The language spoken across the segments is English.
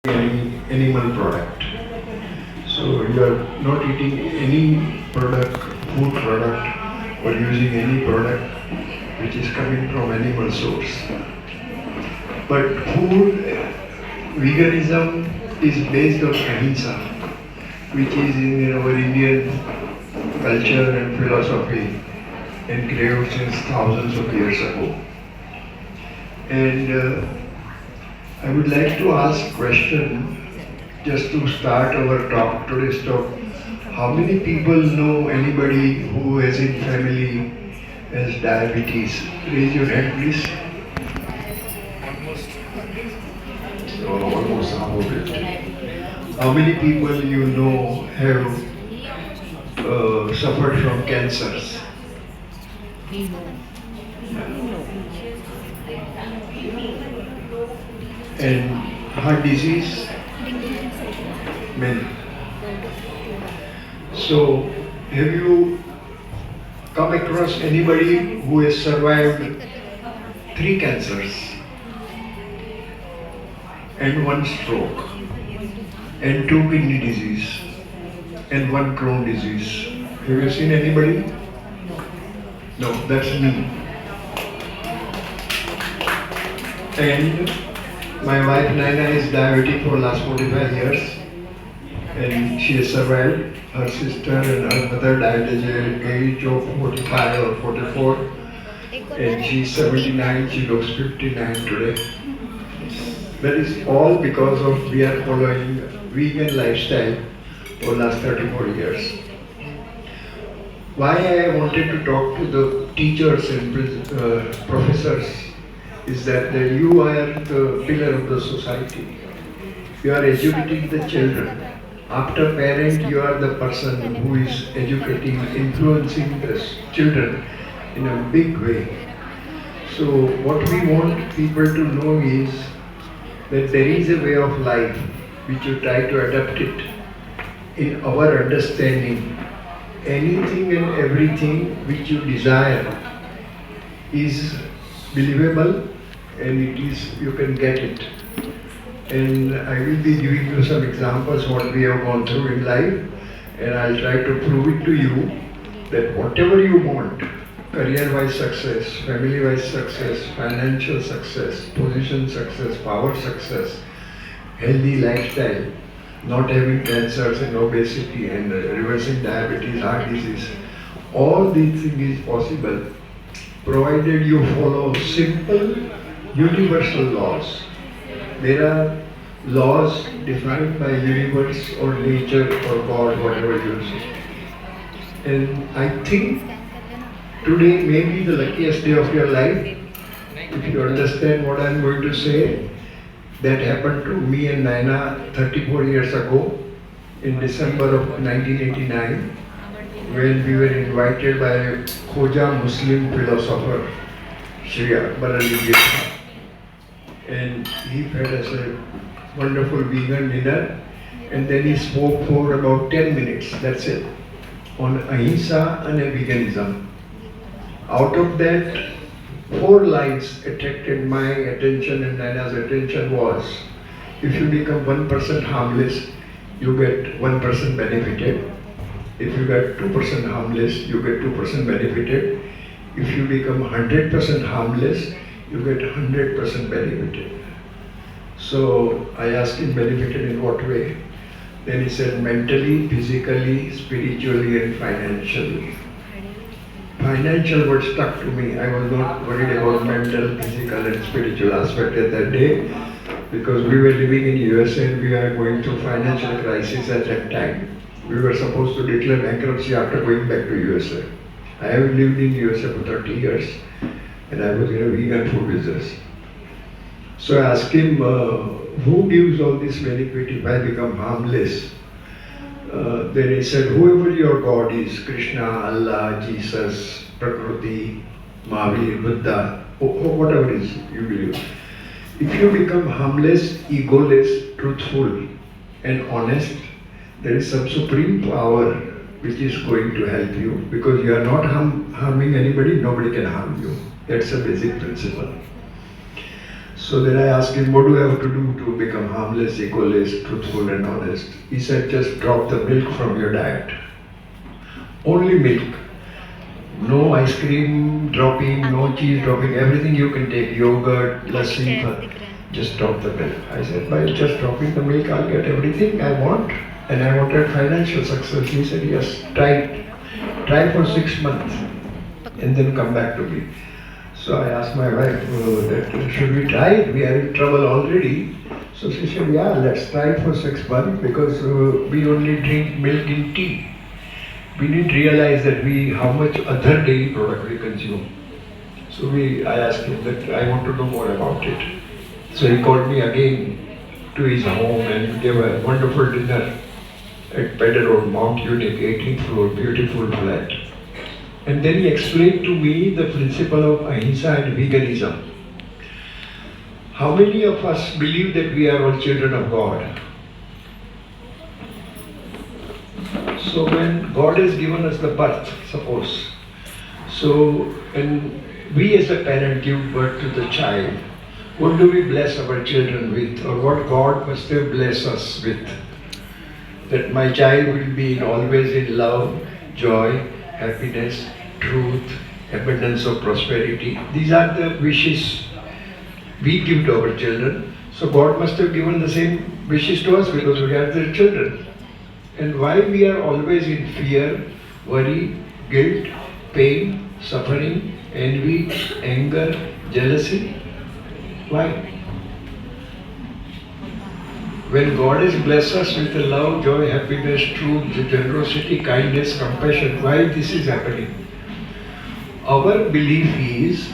any animal product. So you are not eating any product, food product, or using any product which is coming from animal source. But food, veganism is based on ahimsa, which is in our Indian culture and philosophy engraved since thousands of years ago. And I would like to ask question just to start our talk, today's talk. How many people know anybody who has in family has diabetes? Raise your hand, please. So almost half of it. How many people you know have suffered from cancers? And heart disease? Many. So, have you come across anybody who has survived 3 cancers and 1 stroke and 2 kidney disease and 1 Crohn disease? Have you seen anybody? No, that's me. And my wife Naina is diabetic for last 45 years and she has survived. Her sister and her mother died at the age of 45 or 44 and she's 79, she looks 59 today. That is all because of we are following vegan lifestyle for last 34 years. Why I wanted to talk to the teachers and professors is that you are the pillar of the society. You are educating the children. After parent, you are the person who is educating, influencing the children in a big way. So what we want people to know is that there is a way of life which you try to adapt it in our understanding. Anything and everything which you desire is believable and it is you can get it. And I will be giving you some examples what we have gone through in life and I'll try to prove it to you that whatever you want, career-wise success, family-wise success, financial success, position success, power success, healthy lifestyle, not having cancers and obesity and reversing diabetes, heart disease, all these things is possible provided you follow simple universal laws. There are laws defined by universe or nature or God, whatever you say. And I think today may be the luckiest day of your life. If you understand what I'm going to say, that happened to me and Naina 34 years ago in December of 1989 when we were invited by a Khoja Muslim philosopher, Shri Akbar Ali Gita. And he fed us a wonderful vegan dinner and then he spoke for about 10 minutes, that's it, on ahimsa and veganism. Out of that, 4 lines attracted my attention and Naina's attention was, if you become 1% harmless, you get 1% benefited. If you get 2% harmless, you get 2% benefited. If you become 100% harmless, you get 100% benefited. So I asked him benefited in what way? Then he said mentally, physically, spiritually and financially. Financial word stuck to me. I was not worried about mental, physical and spiritual aspect at that day because we were living in USA and we were going through financial crisis at that time. We were supposed to declare bankruptcy after going back to USA. I have lived in USA for 30 years and I was in a vegan food business. So I asked him, who gives all this benefit if I become harmless? Then he said, whoever your God is, Krishna, Allah, Jesus, Prakriti, Mahavir, Buddha, whatever it is you believe. If you become harmless, egoless, truthful and honest, there is some supreme power which is going to help you because you are not harming anybody, nobody can harm you. That's a basic principle. So then I asked him, what do I have to do to become harmless, egoist, truthful and honest? He said, just drop the milk from your diet. Only milk. No ice cream dropping, no cheese dropping, everything you can take, yogurt, lassi, just drop the milk. I said, by just dropping the milk, I'll get everything I want. And I wanted financial success. He said, yes, try it. Try for 6 months and then come back to me. So I asked my wife, should we try it? We are in trouble already. So she said, yeah, let's try it for 6 months because we only drink milk in tea. We didn't realize that how much other dairy product we consume. So I asked him that I want to know more about it. So he called me again to his home and gave a wonderful dinner at Pedder Road, Mount Unique, 18th floor, beautiful flat. And then he explained to me the principle of ahimsa and veganism. How many of us believe that we are all children of God? So when God has given us the birth, suppose, and we as a parent give birth to the child, what do we bless our children with, or what God must have blessed us with? That my child will be always in love, joy, happiness, truth, abundance of prosperity. These are the wishes we give to our children. So God must have given the same wishes to us because we are their children. And why we are always in fear, worry, guilt, pain, suffering, envy, anger, jealousy? Why? When God has blessed us with the love, joy, happiness, truth, generosity, kindness, compassion, why this is happening? Our belief is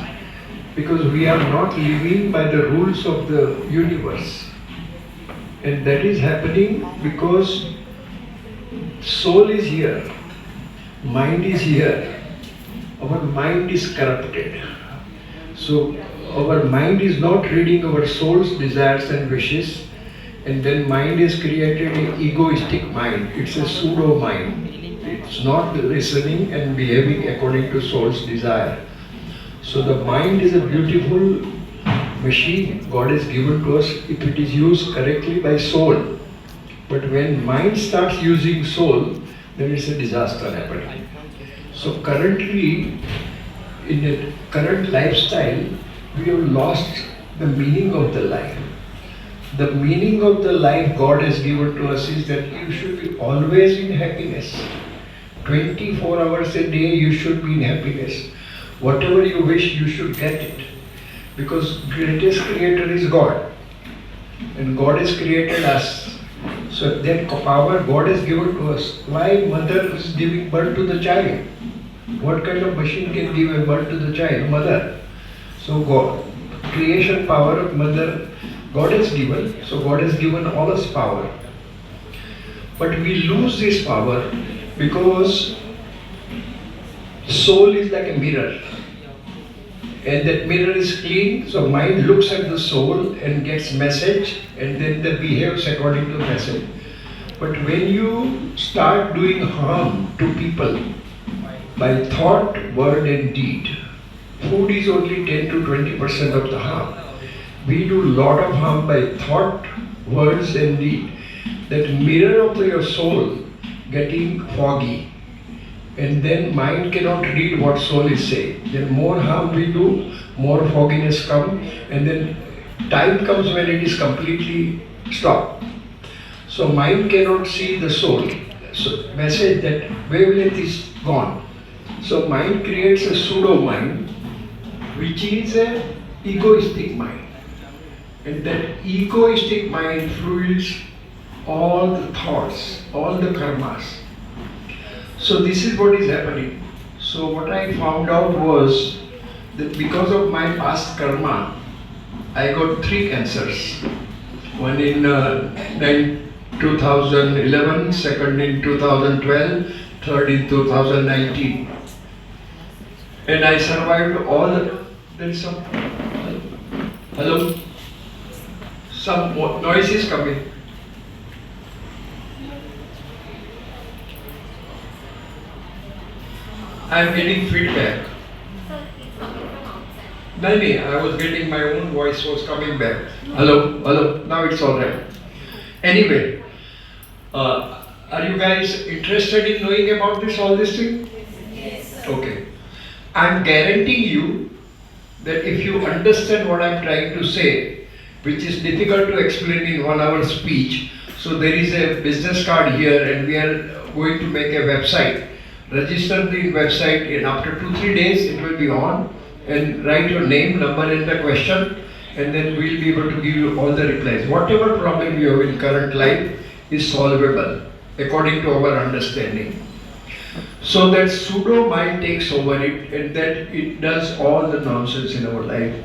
because we are not living by the rules of the universe. And that is happening because soul is here, mind is here, our mind is corrupted. So our mind is not reading our soul's desires and wishes, and then mind is created an egoistic mind. It's a pseudo mind. It's not listening and behaving according to soul's desire. So the mind is a beautiful machine God has given to us if it is used correctly by soul. But when mind starts using soul, then it's a disaster happening. So currently, in a current lifestyle, we have lost the meaning of the life. The meaning of the life God has given to us is that you should be always in happiness. 24 hours a day you should be in happiness. Whatever you wish, you should get it. Because greatest creator is God. And God has created us. So that power God has given to us. Why mother is giving birth to the child? What kind of machine can give a birth to the child? Mother. So God, creation power of mother, God has given. So God has given all us power. But we lose this power because soul is like a mirror. And that mirror is clean, so mind looks at the soul and gets message and then they behaves according to message. But when you start doing harm to people by thought, word and deed, food is only 10 to 20% of the harm. We do lot of harm by thought, words and deed. That mirror of your soul getting foggy. And then mind cannot read what soul is saying. Then more harm we do, more fogginess comes, and then time comes when it is completely stopped. So mind cannot see the soul. So message that wavelength is gone. So mind creates a pseudo mind, which is an egoistic mind. And that egoistic mind fuels all the thoughts, all the karmas. So this is what is happening. So what I found out was that because of my past karma, I got 3 cancers. One in 2011, second in 2012, third in 2019. And I survived all the... There is some... Hello? Some noise is coming. I am getting feedback. No, I was getting my own voice was coming back. Hello, hello. Now it's all right. Anyway, are you guys interested in knowing about this all this thing? Okay. I'm guaranteeing you that if you understand what I'm trying to say, which is difficult to explain in 1 hour speech, so there is a business card here and we are going to make a website. Register the website and after 2-3 days it will be on, and write your name, number and the question, and then we'll be able to give you all the replies. Whatever problem you have in current life is solvable according to our understanding. So that pseudo mind takes over it and that it does all the nonsense in our life.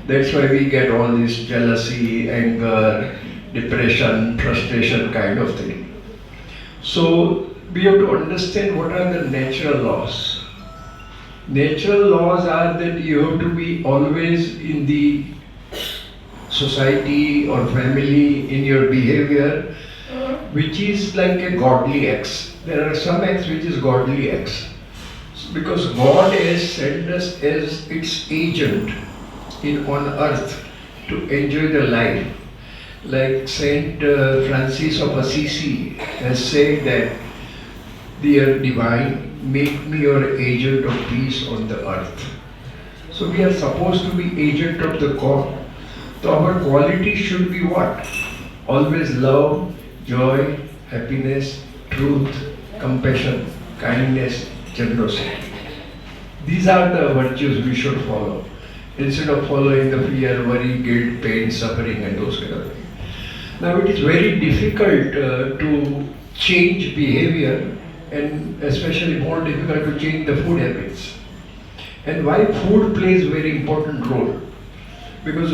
That's why we get all this jealousy, anger, depression, frustration kind of thing. So we have to understand what are the natural laws. Natural laws are that you have to be always in the society or family in your behavior, which is like a godly acts. There are some acts which is godly acts. Because God has sent us as its agent on earth to enjoy the life. Like Saint Francis of Assisi has said that, "Dear divine, make me your agent of peace on the earth." So we are supposed to be agent of the God. So our quality should be what? Always love, joy, happiness, truth, compassion, kindness, generosity. These are the virtues we should follow, instead of following the fear, worry, guilt, pain, suffering and those kind of things. Now it is very difficult to change behavior, and especially more difficult to change the food habits. And why food plays a very important role? Because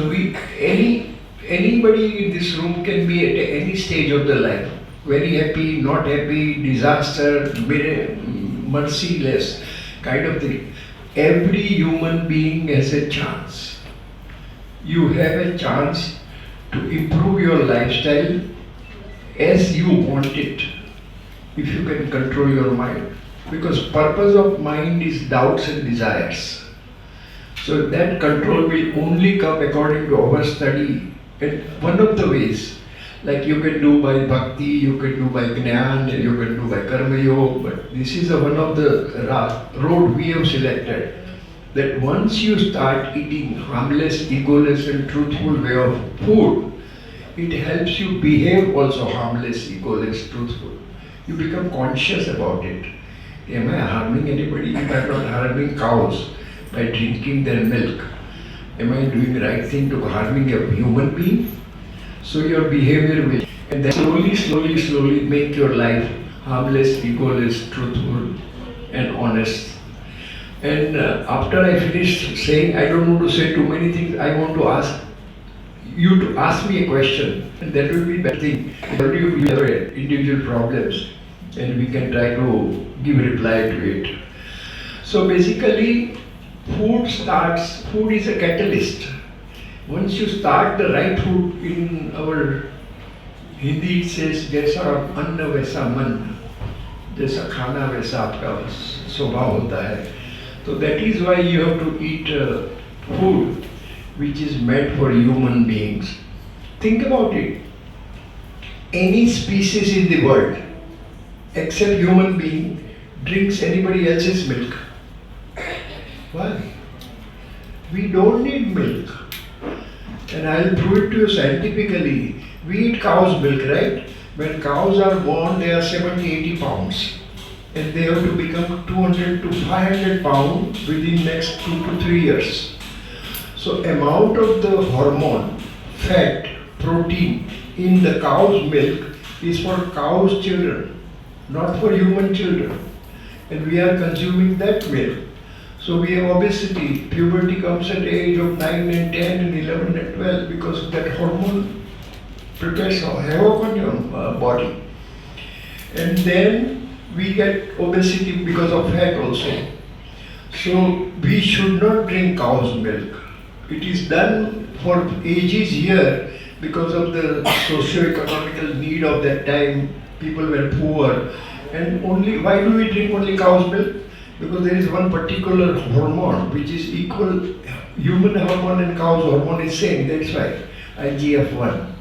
anybody in this room can be at any stage of the life, very happy, not happy, disaster, merciless kind of thing. Every human being has a chance. You have a chance to improve your lifestyle as you want it, if you can control your mind. Because purpose of mind is doubts and desires. So that control will only come according to our study. And one of the ways, like you can do by bhakti, you can do by jnana, you can do by karma yoga, but this is one of the road we have selected. That once you start eating harmless, egoless and truthful way of food, it helps you behave also harmless, egoless, truthful. You become conscious about it. Am I harming anybody if I am not harming cows by drinking their milk? Am I doing the right thing to harming a human being? So your behavior will, and then slowly make your life harmless, egoless, truthful and honest. And after I finish saying, I don't want to say too many things, I want to ask you to ask me a question, and that will be better thing. We have individual problems and we can try to give reply to it. So basically, food is a catalyst. Once you start the right food, in our Hindi it says, "Jaisa anna वैसा मन, जैसा खाना वैसा आपका स्वभाव होता है." So that is why you have to eat food which is meant for human beings. Think about it. Any species in the world, except human being, drinks anybody else's milk. Why? We don't need milk. And I'll prove it to you scientifically. We eat cow's milk, right? When cows are born, they are 70-80 pounds. And they have to become 200 to 500 pounds within next 2 to 3 years. So amount of the hormone, fat, protein in the cow's milk is for cow's children, not for human children. And we are consuming that milk. So we have obesity. Puberty comes at the age of 9 and 10 and 11 and 12 because that hormone prepares havoc on your body. And then we get obesity because of fat also. So we should not drink cow's milk. It is done for ages here because of the socio-economical need of that time. People were poor. And why do we drink only cow's milk? Because there is one particular hormone which is equal human hormone and cow's hormone is same, that's why IGF-1.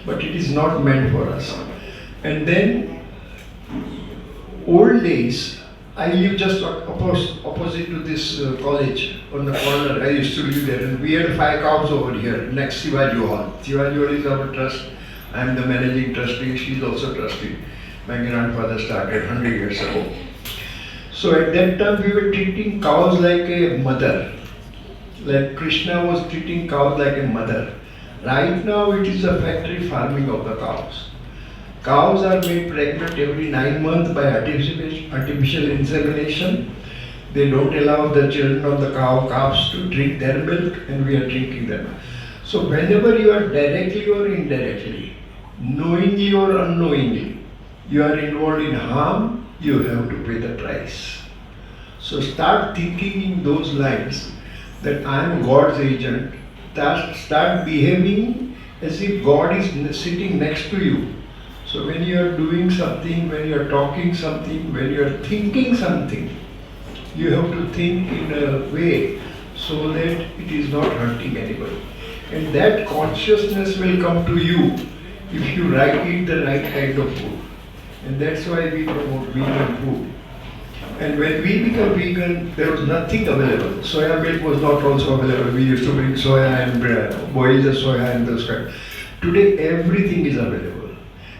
But it is not meant for us. And then, old days, I live just opposite to this college on the corner. I used to live there, and we had 5 cows over here next Shivaji Hall. Shivaji Hall is our trust. I am the managing trustee. She is also trustee. My grandfather started 100 years ago. So at that time, we were treating cows like a mother. Like Krishna was treating cows like a mother. Right now, it is a factory farming of the cows. Cows are made pregnant every 9 months by artificial insemination. They don't allow the children of the calves to drink their milk, and we are drinking them. So whenever you are directly or indirectly, knowingly or unknowingly, you are involved in harm, you have to pay the price. So start thinking in those lines that I am God's agent. Start behaving as if God is sitting next to you. So when you are doing something, when you are talking something, when you are thinking something, you have to think in a way so that it is not hurting anybody. And that consciousness will come to you if you eat the right kind of food. And that's why we promote vegan food. And when we become vegan, there was nothing available. Soya milk was not also available. We used to bring soya and boil the soya and those kind. Today everything is available.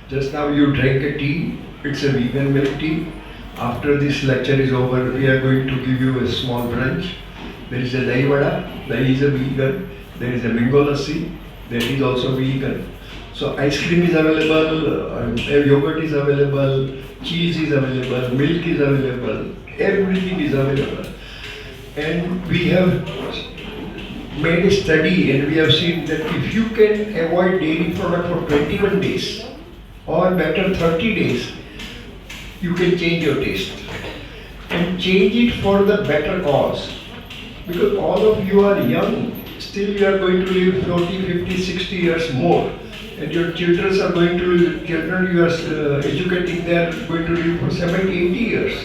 Just now you drank a tea, it's a vegan milk tea. After this lecture is over, we are going to give you a small brunch. There is a dahi vada, that is a vegan. There is a mango lassi, that is also vegan. So ice cream is available, yogurt is available, cheese is available, milk is available, everything is available. And we have made a study and we have seen that if you can avoid dairy product for 21 days, or better 30 days, you can change your taste and change it for the better cause. Because all of you are young, still you are going to live 40, 50, 60 years more. And your children are going to, children you are educating, they are going to live for 70, 80 years.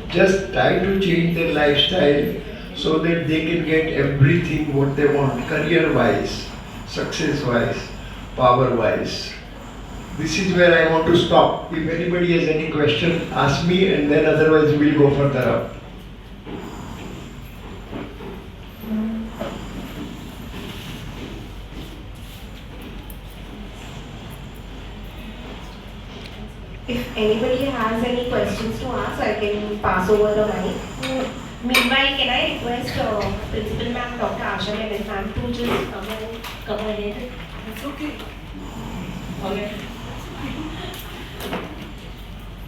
Just try to change their lifestyle so that they can get everything what they want, career-wise, success-wise, power-wise. This is where I want to stop. If anybody has any question, ask me, and then otherwise we'll go further up. If anybody has any questions to ask, I can pass over the mic. Meanwhile, can I request Principal Ma'am, Dr. Asha and Ma'am to just come ahead? It's okay. Okay.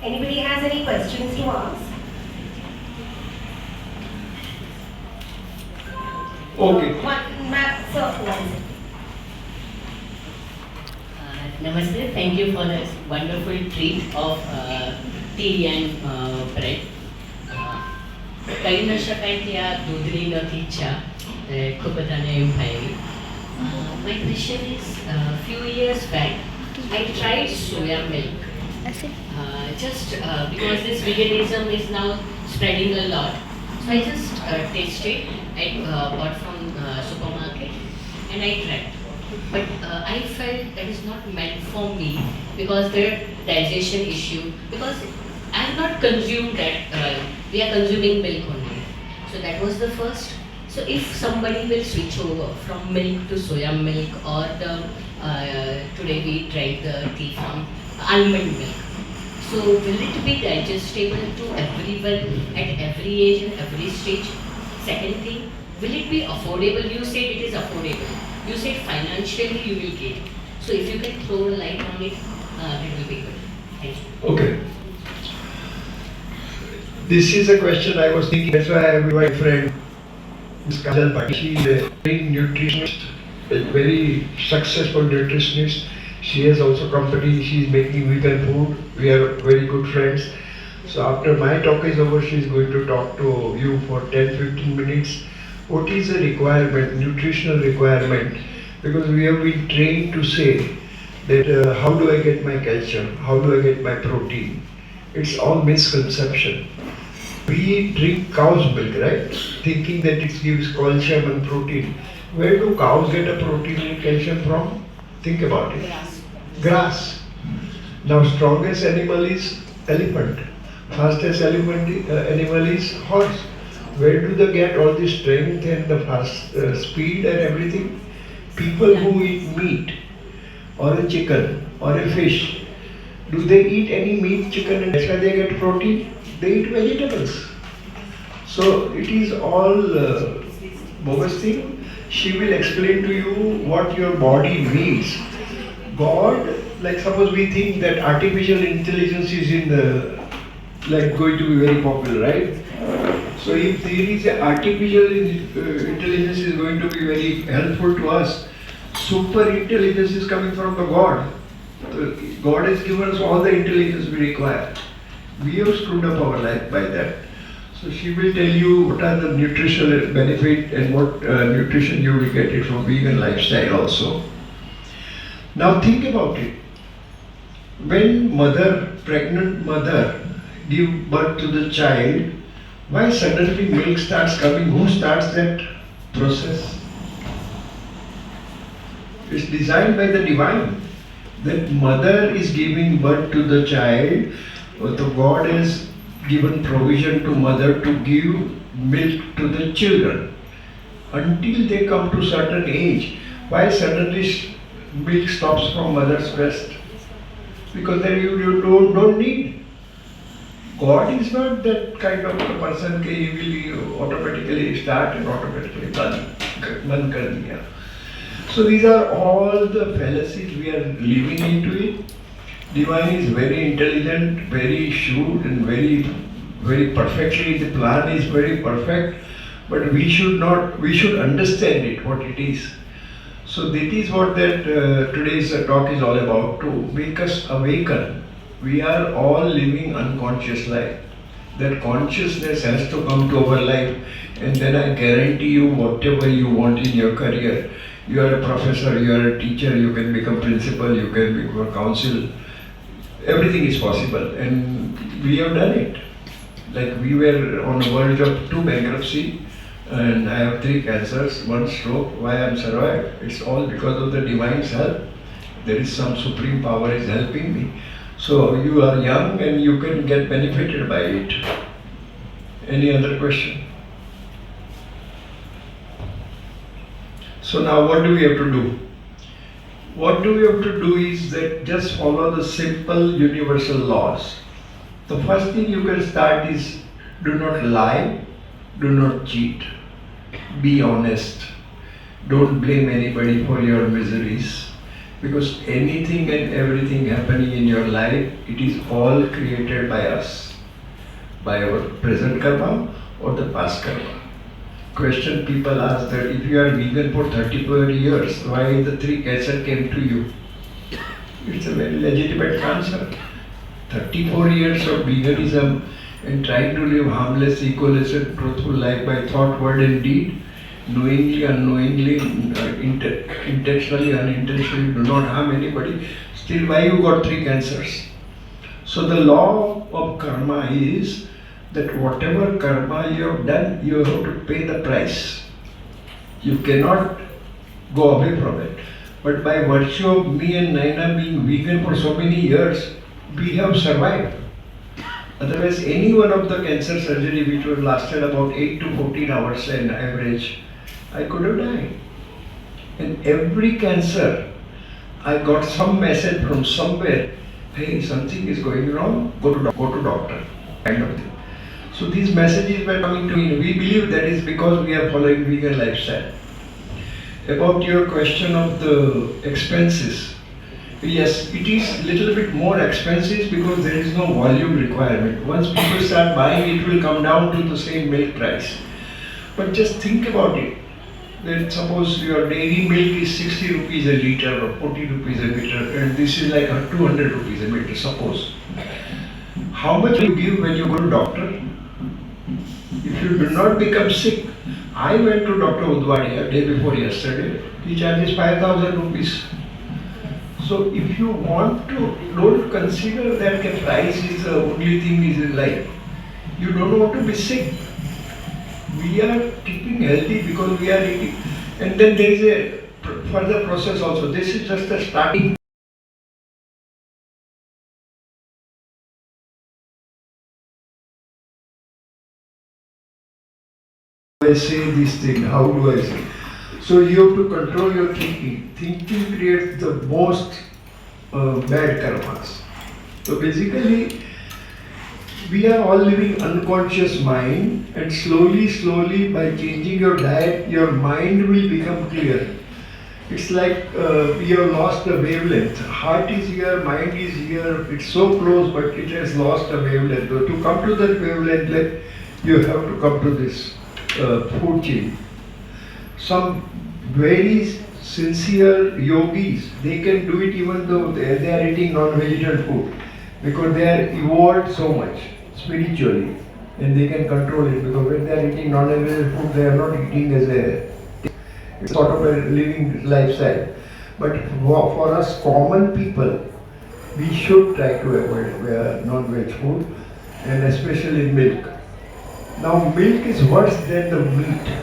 Anybody has any questions to ask? Okay. Namaste. Thank you for this wonderful treat of tea and bread. કહી ન શકાય કે આ દૂધની નથી ઈચ્છા ખૂબ બધાને એમ થાય. My question is, few years back, I tried soya milk. Just because this veganism is now spreading a lot, so I just tasted. I bought from supermarket and I tried. But I felt that is not meant for me because their digestion issue. Because I have not consumed that. We are consuming milk only. So that was the first. So if somebody will switch over from milk to soya milk, or the today we drank the tea from almond milk. So will it be digestible to everyone at every age and every stage? Second thing, will it be affordable? You said it is affordable. You said financially you will get. So if you can throw a light on it, that will be good. Thank you. Okay. This is a question I was thinking. That's why I have my friend, Ms. Kajal Bhatt. She is a very nutritionist, a very successful nutritionist. She has also company. She is making vegan food. We are very good friends. So after my talk is over, she is going to talk to you for 10-15 minutes. What is the requirement, nutritional requirement? Because we have been trained to say that how do I get my calcium? How do I get my protein? It's all misconception. We drink cow's milk, right? Thinking that it gives calcium and protein. Where do cows get a protein and calcium from? Think about it. Grass. Now, strongest animal is elephant. Fastest animal is horse. Where do they get all the strength and the fast speed and everything? People who eat meat or a chicken or a fish, do they eat any meat, chicken, and that's why they get protein? They eat vegetables. So it is all bogus thing. She will explain to you what your body needs. God, like suppose we think that artificial intelligence is in the like going to be very popular, right? So if there is a artificial intelligence is going to be very helpful to us, super intelligence is coming from the God. God has given us all the intelligence we require. We have screwed up our life by that. So she will tell you what are the nutritional benefit and what nutrition you will get it from vegan lifestyle also. Now think about it. When pregnant mother give birth to the child, why suddenly milk starts coming? Who starts that process? It's designed by the divine. That mother is giving birth to the child, but the God has given provision to mother to give milk to the children until they come to certain age. Why suddenly milk stops from mother's breast? Because then you don't need. God is not that kind of a person that he will automatically start and automatically done kar diya. So these are all the fallacies we are living into it. Divine is very intelligent, very shrewd and very perfectly, the plan is very perfect, but we should understand it, what it is. So that is what today's talk is all about, to make us awaken. We are all living unconscious life. That consciousness has to come to our life, and then I guarantee you whatever you want in your career. You are a professor, you are a teacher, you can become principal, you can become a council. Everything is possible, and we have done it. Like we were on the verge of 2 bankruptcy, and I have 3 cancers, 1 stroke. Why I am survived? It's all because of the divine's help. There is some supreme power is helping me. So you are young and you can get benefited by it. Any other question? So now what do we have to do? What do we have to do is that just follow the simple universal laws. The first thing you can start is do not lie, do not cheat, be honest, don't blame anybody for your miseries. Because anything and everything happening in your life, it is all created by us, by our present karma or the past karma. Question people ask that if you are vegan for 34 years, why the 3 cancer came to you? It's a very legitimate answer. 34 years of veganism and trying to live harmless, ecoless and truthful life by thought, word and deed, knowingly, unknowingly, intentionally, unintentionally, do not harm anybody. Still, why you got 3 cancers? So the law of karma is that whatever karma you have done, you have to pay the price. You cannot go away from it. But by virtue of me and Naina being vegan for so many years, we have survived. Otherwise, any one of the cancer surgery which would lasted about 8 to 14 hours on average, I could have died. And every cancer, I got some message from somewhere, hey, something is going wrong, go to doctor, kind of thing. So these messages were coming to me. We believe that is because we are following vegan lifestyle. About your question of the expenses, yes, it is little bit more expensive because there is no volume requirement. Once people start buying, it will come down to the same milk price. But just think about it. That suppose your dairy milk is 60 rupees a liter or 40 rupees a liter, and this is like 200 rupees a liter, suppose. How much you give when you go to doctor? If you do not become sick, I went to Dr. Udwadi day before yesterday. He charges 5,000 rupees. So if you want to, don't consider that the price is the only thing is in life. You don't want to be sick. We are keeping healthy because we are eating. And then there is a further process also. This is just the starting. I say this thing, how do I say? So you have to control your thinking. Thinking creates the most bad karmas. So basically, we are all living unconscious mind, and slowly by changing your diet, your mind will become clear. It's like we have lost the wavelength. Heart is here, mind is here. It's so close, but it has lost a wavelength. So to come to that wavelength, you have to come to this food chain. Some very sincere yogis, they can do it even though they are eating non-vegetarian food, because they are evolved so much spiritually, and they can control it, because when they are eating non-vegetarian food, they are not eating as a sort of a living lifestyle. But for us common people, we should try to avoid non-veg food, and especially milk. Now milk is worse than the meat.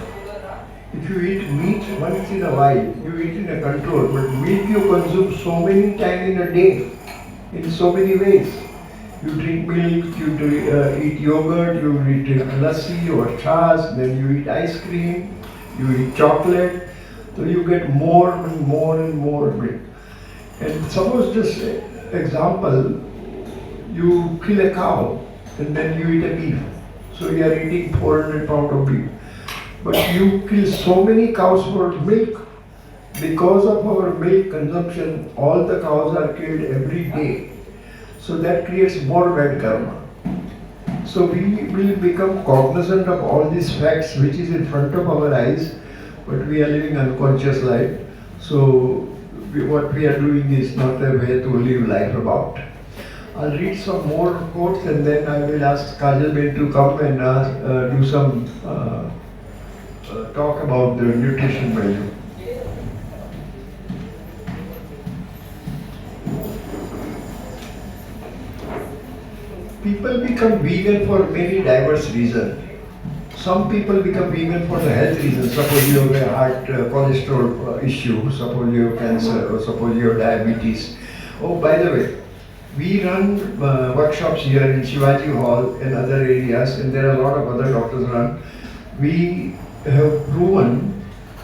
If you eat meat once in a while, you eat in a control, but milk you consume so many times in a day, in so many ways. You drink milk, you eat yogurt, you drink lassi or chas, then you eat ice cream, you eat chocolate, so you get more and more and more milk. And suppose just example, you kill a cow and then you eat a beef. So you are eating 400 pounds of beef. But you kill so many cows for milk. Because of our milk consumption, all the cows are killed every day. So that creates more bad karma. So we will become cognizant of all these facts which is in front of our eyes, but we are living unconscious life. So what we are doing is not a way to live life about. I'll read some more quotes and then I will ask Kajal Ben to come and do some talk about the nutrition value. People become vegan for many diverse reasons. Some people become vegan for the health reasons. Suppose you have a heart cholesterol issue, suppose you have cancer, or suppose you have diabetes. Oh, by the way, we run workshops here in Shivaji Hall and other areas, and there are a lot of other doctors run. We have proven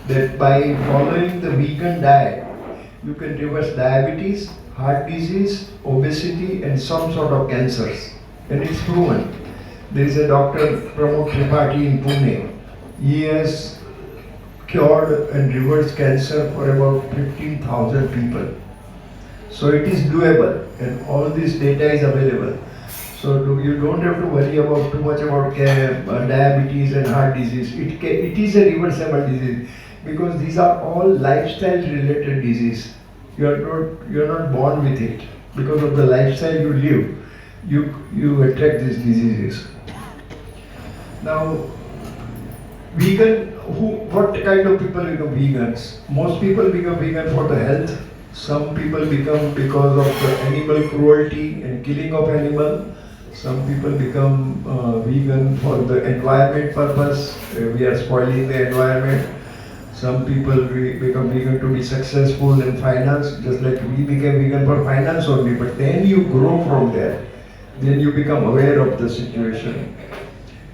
that by following the vegan diet, you can reverse diabetes, heart disease, obesity, and some sort of cancers. And it's proven. There is a doctor, Pramod Tripathi in Pune. He has cured and reversed cancer for about 15,000 people. So it is doable, and all this data is available. So you don't have to worry about too much about diabetes and heart disease. It is a reversible disease, because these are all lifestyle related disease. You are not born with it. Because of the lifestyle you live, you attract these diseases. Now, what kind of people become vegans? Most people become vegan for the health. Some people become because of the animal cruelty and killing of animal. Some people become vegan for the environment purpose. We are spoiling the environment. Some people become vegan to be successful in finance, just like we became vegan for finance only. But then you grow from there. Then you become aware of the situation.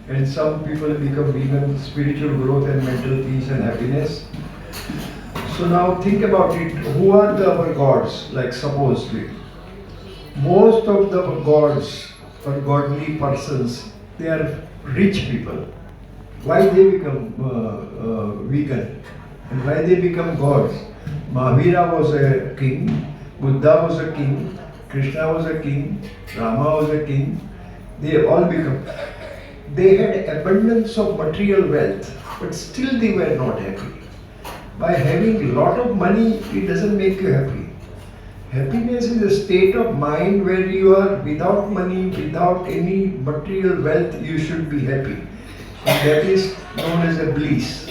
And some people become vegan, spiritual growth and mental peace and happiness. So now think about it. Who are our gods? Like supposedly, most of the gods or godly persons, they are rich people. Why they become vegan? And why they become gods? Mahavira was a king, Buddha was a king, Krishna was a king, Rama was a king. They all become. They had abundance of material wealth, but still they were not happy. By having a lot of money, it doesn't make you happy. Happiness is a state of mind where you are without money, without any material wealth, you should be happy. And that is known as a bliss.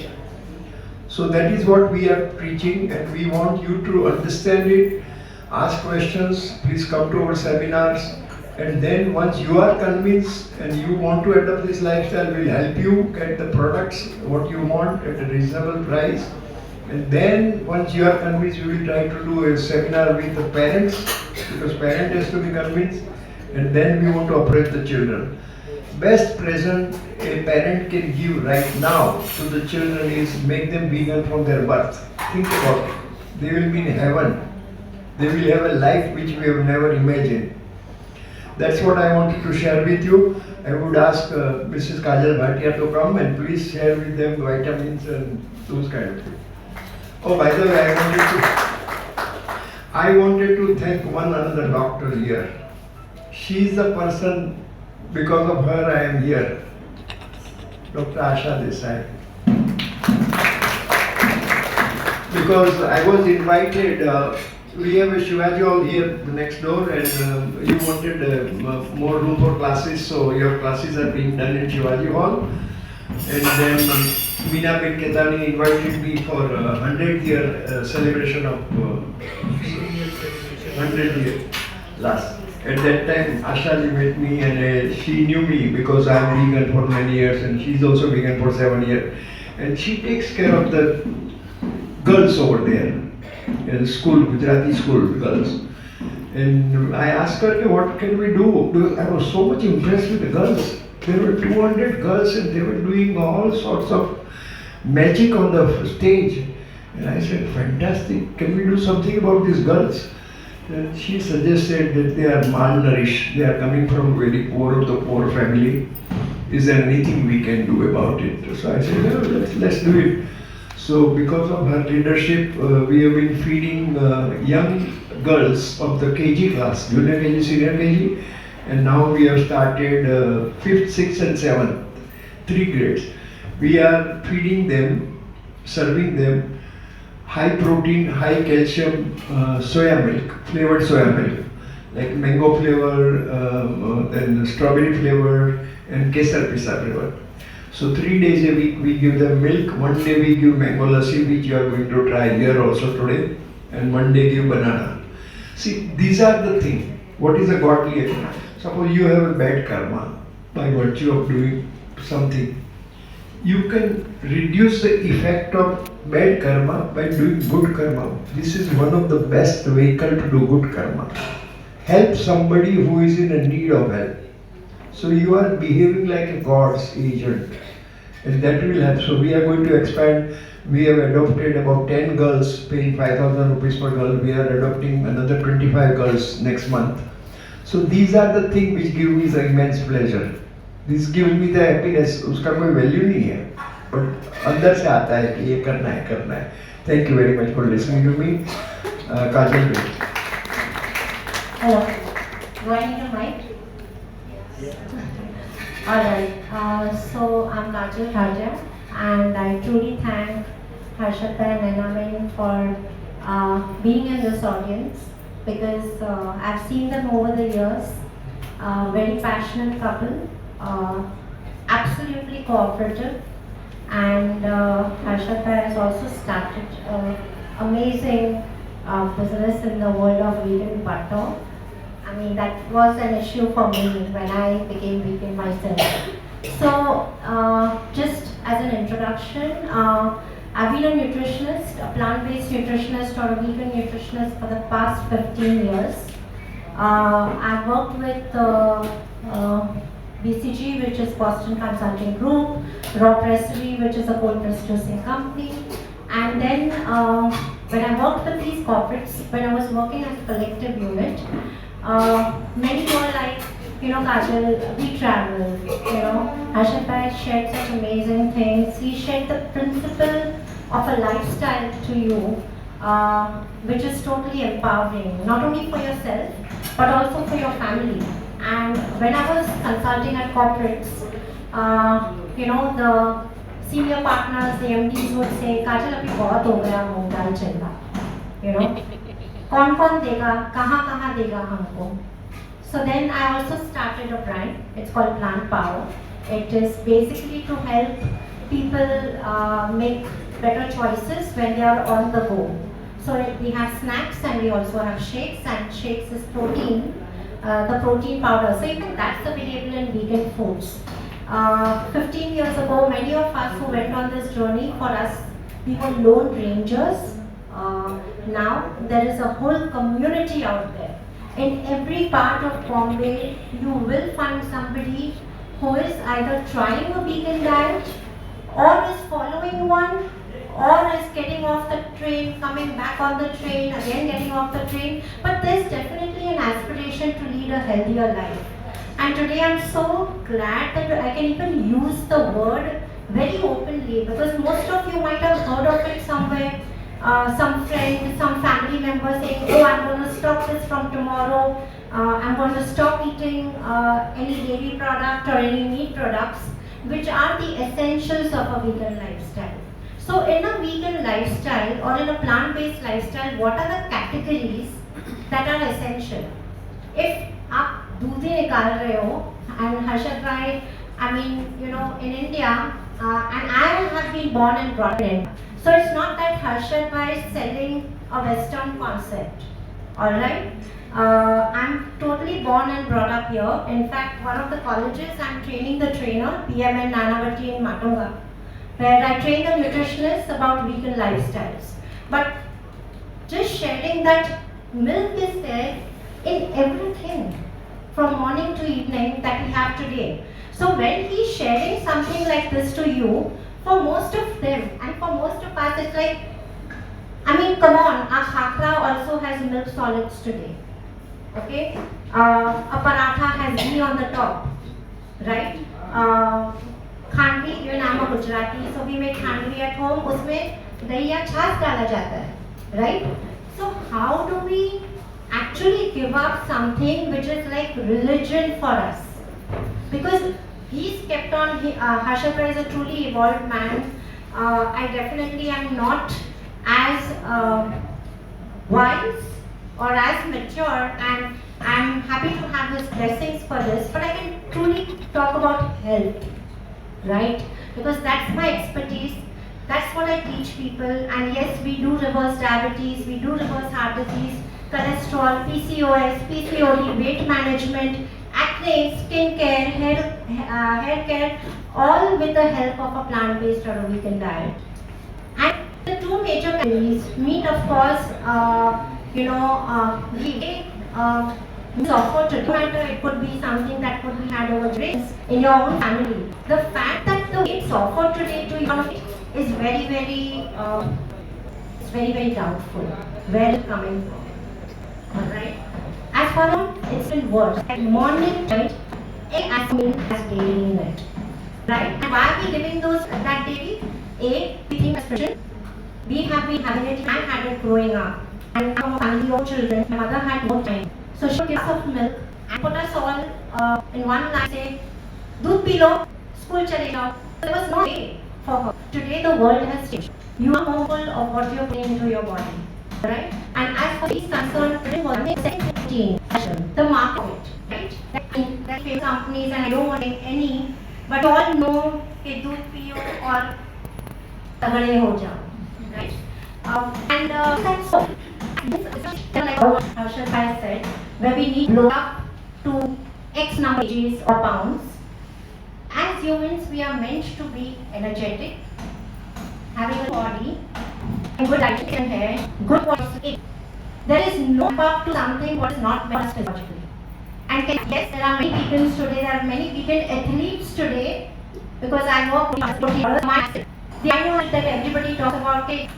So that is what we are preaching, and we want you to understand it, ask questions, please come to our seminars, And then once you are convinced and you want to adopt this lifestyle, we'll help you get the products what you want at a reasonable price. And then once you are convinced, we will try to do a seminar with the parents, because parent has to be convinced, and then we want to approach the children. Best present a parent can give right now to the children is make them vegan from their birth. Think about it. They will be in heaven. They will have a life which we have never imagined. That's what I wanted to share with you. I would ask Mrs. Kajal Bhatia to come and please share with them vitamins and those kind of things. Oh, by the way, I wanted to thank one another doctor here. She is the person, because of her I am here. Dr. Asha Desai. Because I was invited, we have a Shivaji Hall here next door, and you wanted more room for classes, so your classes are being done in Shivaji Hall. And then Meena bin Ketani invited me for 100th year celebration of 100th year last. At that time, Asha ji met me, and she knew me because I am vegan for many years and she is also vegan for 7 years. And she takes care of the girls over there in school, Gujarati school girls. And I asked her, what can we do? Because I was so much impressed with the girls. There were 200 girls and they were doing all sorts of magic on the stage. And I said, fantastic, can we do something about these girls? And she suggested that they are malnourished, they are coming from very poor of the poor family. Is there anything we can do about it? So I said, let's do it. So because of her leadership, we have been feeding young girls of the KG class, junior KG, senior KG, and now we have started 5th, 6th and 7th, 3 grades. We are feeding them, serving them high protein, high calcium soya milk, flavored soya milk, like mango flavor, then strawberry flavor and kesar pisa flavor. So 3 days a week we give them milk, 1 day we give mango lassi, which you are going to try here also today, and 1 day give banana. See, these are the things. What is a godly act? Suppose you have a bad karma by virtue of doing something. You can reduce the effect of bad karma by doing good karma. This is one of the best vehicle to do good karma. Help somebody who is in a need of help. So you are behaving like a God's agent, and that will help. So we are going to expand. We have adopted about 10 girls, paying 5,000 rupees per girl. We are adopting another 25 girls next month. So these are the things which give me the immense pleasure. This gives me the happiness. उसका कोई value नहीं है, but अंदर से आता है कि ये करना है. Thank you very much for listening to me. Kajal. Hello. Do I need a mic? Alright. So I'm Kajal Raja, and I truly thank Harshita and Nanamen for being in this audience, because I've seen them over the years. Very passionate couple. Absolutely cooperative, and Harshita has also started amazing business in the world of vegan butter. I mean, that was an issue for me when I became vegan myself. So just as an introduction, I've been a nutritionist, a plant-based nutritionist or a vegan nutritionist for the past 15 years. I've worked with BCG, which is Boston Consulting Group, Raw Pressery, which is a cold press juicing company. And then when I worked with these corporates, when I was working as a collective unit, many were like, Kajal, we travel, Harshita shared such amazing things. He shared the principle of a lifestyle to you, which is totally empowering, not only for yourself, but also for your family. And when I was consulting at corporates, the senior partners, the MDs would say, Kajal, abhi bahut ho gaya moong dal chilla. कौन देगा, कहाँ देगा हमको. So then I also started a brand. It's called Plant Power. It is basically to help people make better choices when they are on the go. So we have snacks and we also have shakes, and shakes is protein the protein powder. So even that's available in vegan foods. 15 years ago, many of us who went on this journey, for us, we were lone rangers. Now there is a whole community out there. In every part of Bombay, you will find somebody who is either trying a vegan diet or is following one or is getting off the train, coming back on the train, again getting off the train. But there's definitely an aspiration to lead a healthier life. And today I'm so glad that I can even use the word very openly, because most of you might have heard of it somewhere. Some friend, some family member saying, oh, I'm going to stop this from tomorrow. I'm going to stop eating any dairy product or any meat products, which are the essentials of a vegan lifestyle. So in a vegan lifestyle or in a plant-based lifestyle, what are the categories that are essential? If आप दूध ही निकाल रहे हो, and Harshad Bhai, I mean, you know, in India, and I have been born and brought up in India. So it's not that Harshad Bhai is selling a Western concept, alright? I'm totally born and brought up here. In fact, one of the colleges I'm training the trainer, PMN Nanavati in Matunga, where I train the nutritionists about vegan lifestyles. But just sharing that milk is there in everything from morning to evening that we have today. So when he's sharing something like this to you, for most of them and for most of us, it's like, I mean, come on, our khakra also has milk solids today. Okay? A paratha has ghee on the top, right? Khandvi, even I'm a Gujarati, so we make khandvi at home, usme dahi ya chhas dala jata hai, right? So how do we actually give up something which is like religion for us? Because he's kept on, Harshad Bhai is a truly evolved man. I definitely am not as wise or as mature, and I'm happy to have his blessings for this, but I can truly talk about health, right? Because that's my expertise, that's what I teach people. And yes, we do reverse diabetes, we do reverse heart disease, cholesterol, PCOS, PCOD, weight management, acne, skin care, hair care, all with the help of a plant-based or a vegan diet. And the two major categories, meat of course, is offered to no matter, it could be something that could be had over drinks in your own family. The fact that the meat is offered today to you is very, very doubtful. Where it's coming from? Alright? As for now, it's been worse. At morning, night, egg as milk has dairy in it. Right? And why are we giving those that dairy? A, we think nutrition. We have been having it, I had it growing up. And from a family of children, my mother had more time. So she would give us of milk and put us all in one line, say, "Doodh pee lo, school chale jao." There was no way for her. Today the world has changed. You are more full of what you are putting into your body. Right? And as for these concerned, the market, right? That famous companies, and I don't want to name any, but you all know that doodh piyo or tagade ho jao, right? And that's so. Like what Harshad has said, where we need to blow up to X number of kgs or pounds. As humans, we are meant to be energetic, having a body, good diet and hair, good quality. There is no up to something what is not meant physiologically. And yes, there are many vegans today, there are many vegan athletes today, because I work with my I know that everybody talks about it,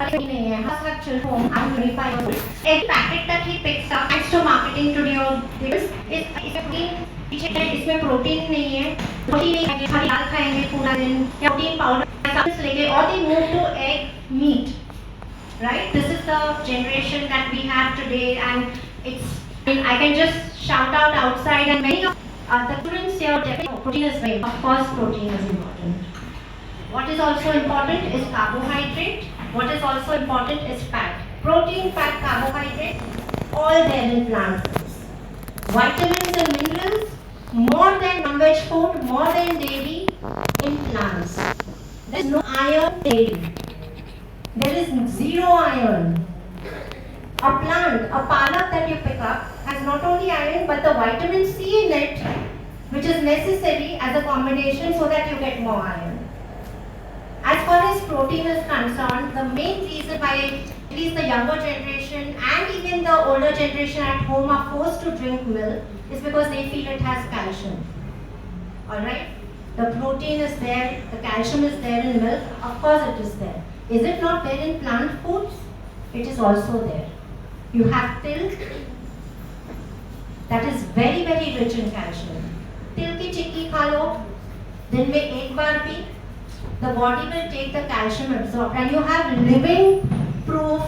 home, I'm 25 years old. Every packet that he picks up, thanks to marketing today, इसमें protein नहीं है, protein नहीं है, खाली दाल खाएंगे पूरा दिन, या प्रोटीन पाउडर सब लेके, or they move to egg, meat, right? This is the generation that we have today, and I can just shout out outside, and many of the students here definitely protein is very, of course protein is important. What is also important is carbohydrate. What is also important is fat. Protein, fat, carbohydrate, all there in plants. Vitamins and minerals, more than non-veg food, more than dairy in plants. There is no iron in dairy. There is zero iron. A plant, a palak that you pick up, has not only iron but the vitamin C in it, which is necessary as a combination so that you get more iron. As far as protein is concerned, the main reason why at least the younger generation and even the older generation at home are forced to drink milk is because they feel it has calcium. Alright? The protein is there, the calcium is there in milk, of course it is there. Is it not there in plant foods? It is also there. You have till that is very very rich in calcium. तिल की चिक्की खा लो दिन में एक बार भी, the body will take the calcium absorbed, and you have living proof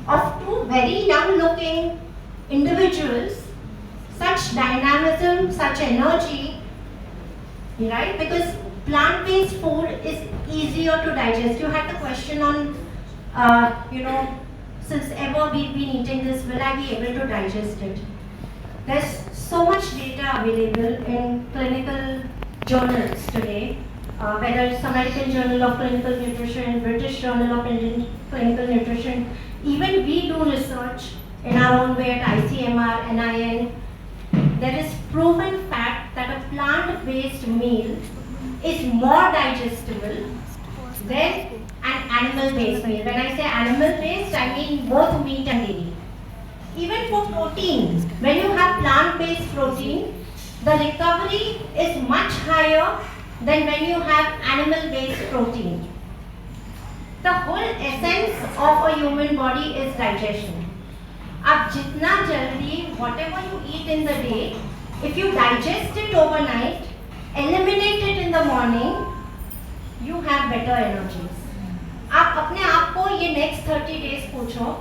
of two very young looking individuals, such dynamism, such energy, right? Because plant-based food is easier to digest. You had the question on, since ever we've been eating this, will I be able to digest it? There's so much data available in clinical journals today, whether it's American Journal of Clinical Nutrition, British Journal of Indian Clinical Nutrition. Even we do research in our own way at ICMR, NIN. There is proven fact that a plant-based meal is more digestible than an animal-based meal. When I say animal-based, I mean both meat and dairy. Even for protein, when you have plant-based protein, the recovery is much higher than when you have animal-based protein. The whole essence of a human body is digestion. अब जितना जल्दी whatever you eat in the day, if you digest it overnight, eliminate it in the morning, you have better energies. आप अपने आप को ये next 30 days पूछो,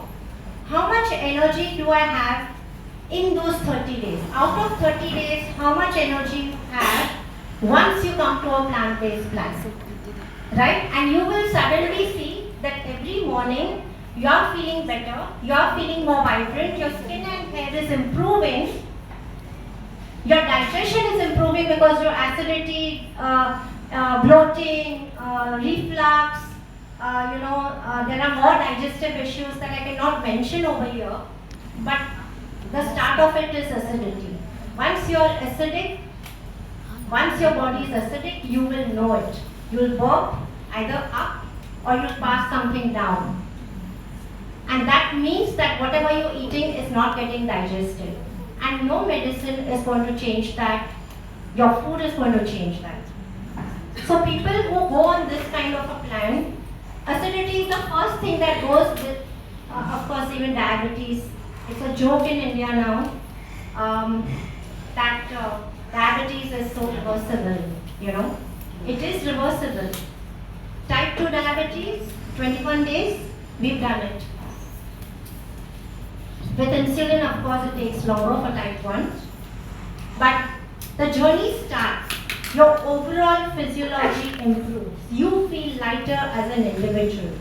how much energy do I have in those 30 days? Out of 30 days, how much energy you have once you come to a plant-based plan? Right? And you will suddenly see that every morning you are feeling better, you are feeling more vibrant, your skin and hair is improving, your digestion is improving because your acidity, bloating, reflux, there are more digestive issues that I cannot mention over here, but the start of it is acidity. Once you are acidic, once your body is acidic, you will know it. You will burp either up or you'll pass something down. And that means that whatever you're eating is not getting digested. And no medicine is going to change that. Your food is going to change that. So people who go on this kind of a plan, acidity is the first thing that goes with, of course, even diabetes. It's a joke in India now that diabetes is so reversible, It is reversible. Type 2 diabetes, 21 days, we've done it. With insulin, of course, it takes longer for type 1. But the journey starts. Your overall physiology improves. You feel lighter as an individual.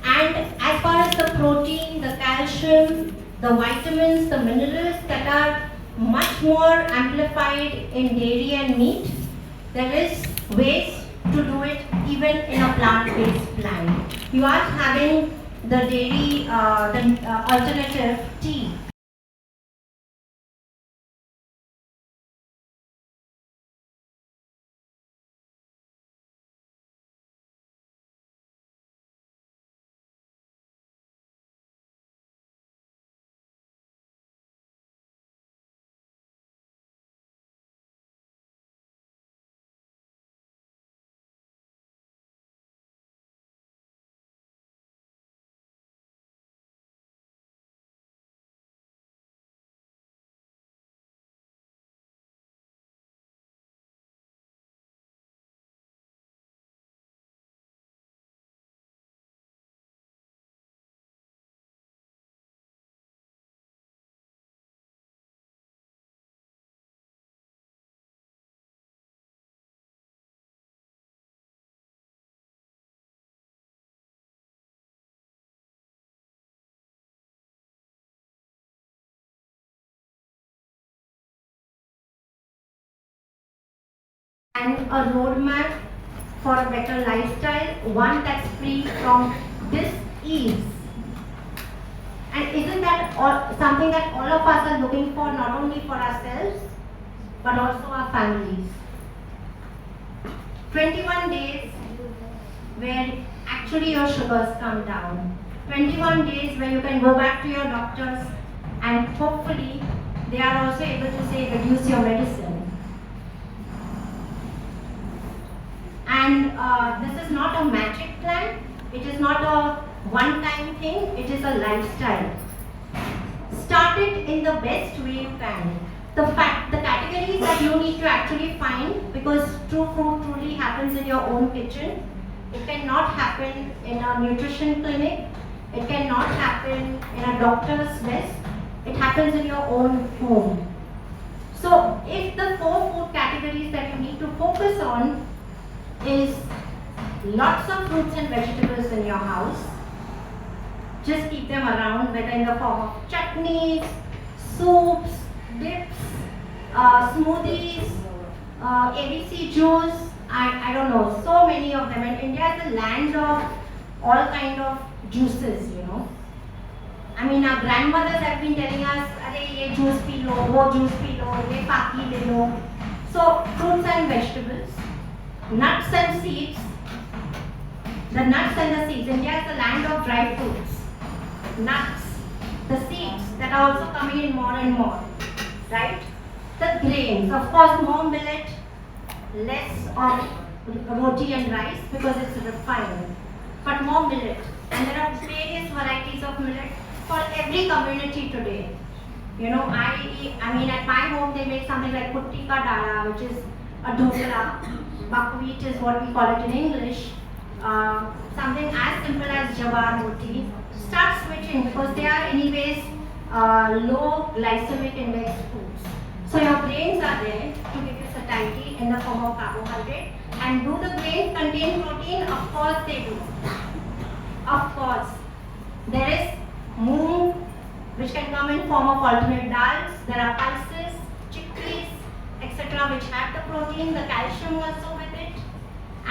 And as far as the protein, the calcium, the vitamins, the minerals that are much more amplified in dairy and meat, there is ways to do it even in a plant-based plan. You are having the dairy, alternative tea. And a roadmap for a better lifestyle, one that's free from dis-ease. And isn't that something that all of us are looking for, not only for ourselves, but also our families? 21 days where actually your sugars come down. 21 days where you can go back to your doctors and hopefully they are also able to say reduce your medicine. And this is not a magic plan, it is not a one-time thing, it is a lifestyle. Start it in the best way you can. The categories that you need to actually find, because true food truly happens in your own kitchen. It cannot happen in a nutrition clinic. It cannot happen in a doctor's desk. It happens in your own home. So if the 4 food categories that you need to focus on is lots of fruits and vegetables in your house, just keep them around, whether in the form of chutneys, soups, dips, smoothies, ABC juice, I don't know, so many of them. And India is the land of all kind of juices, you know. I mean, our grandmothers have been telling us, "Arey, ye juice pee lo, wo juice pee lo, ye paki le lo." So, fruits and vegetables, nuts and seeds. The nuts and the seeds. India is the land of dry fruits. Nuts, the seeds that are also coming in more and more, right? The grains, of course, more millet, less of roti and rice because it's refined, but more millet. And there are various varieties of millet for every community today. You know, I mean, at my home they make something like putti ka dala, which is a dhokla. Buckwheat is what we call it in English. Something as simple as jawar roti. Start switching because they are anyways low glycemic index foods. So your grains are there to give you satiety in the form of carbohydrate. And do the grains contain protein? Of course they do. Of course. There is moong, which can come in form of alternate dals. There are pulses, chickpeas, etc., which have the protein, the calcium also with it.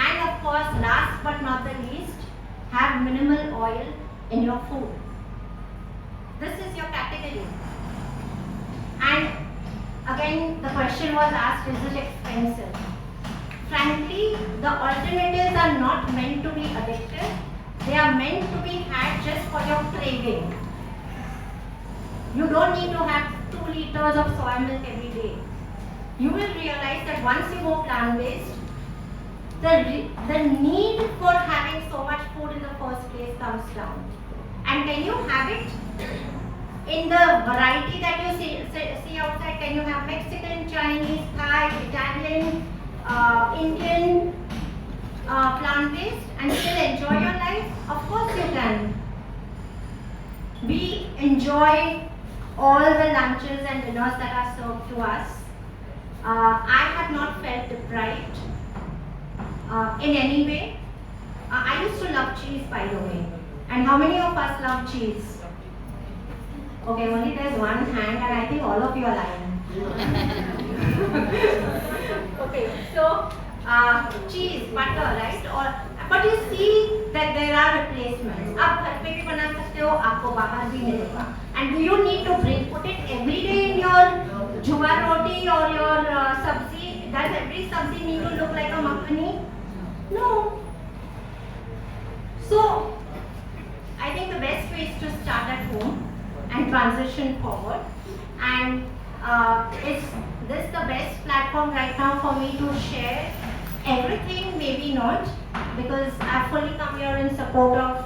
And of course, last but not the least, have minimal oil in your food. This is your category. And again, the question was asked, is it expensive? Frankly, the alternatives are not meant to be addictive. They are meant to be had just for your craving. You don't need to have 2 liters of soy milk every day. You will realize that once you go plant-based, the need for having so much food in the first place comes down. And can you have it in the variety that you see outside? Can you have Mexican, Chinese, Thai, Italian, Indian, plant-based and still enjoy your life? Of course you can. We enjoy all the lunches and dinners that are served to us. I have not felt deprived in any way. I used to love cheese, by the way. And how many of us love cheese? Okay, only there's one hand and I think all of you are lying. Okay, so cheese, butter, right? But you see that there are replacements. आप घर पे भी बना सकते हो, आपको बाहर भी मिलेगा. And do you need to put it every day in your jawar roti or your sabzi? Does every sabzi need to look like a makhani? No. So, I think the best way is to start at home and transition forward. And is this the best platform right now for me to share everything? Maybe not, because I've fully come here in support of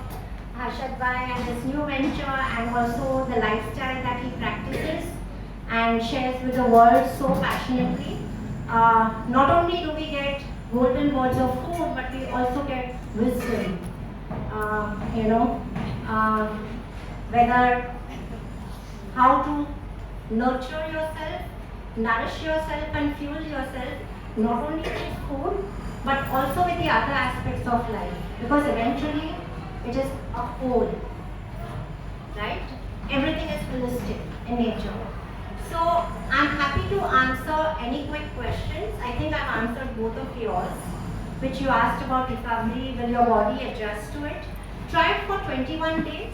Harshad Bhai and his new venture and also the lifestyle that he practices and shares with the world so passionately. Not only do we get golden words of food, but we also get wisdom. Whether how to nurture yourself, nourish yourself and fuel yourself, not only with food, but also with the other aspects of life. Because eventually, it is a whole, right? Everything is holistic in nature. So, I'm happy to answer any quick questions. I think I've answered both of yours, which you asked about recovery, will your body adjust to it? Try it for 21 days.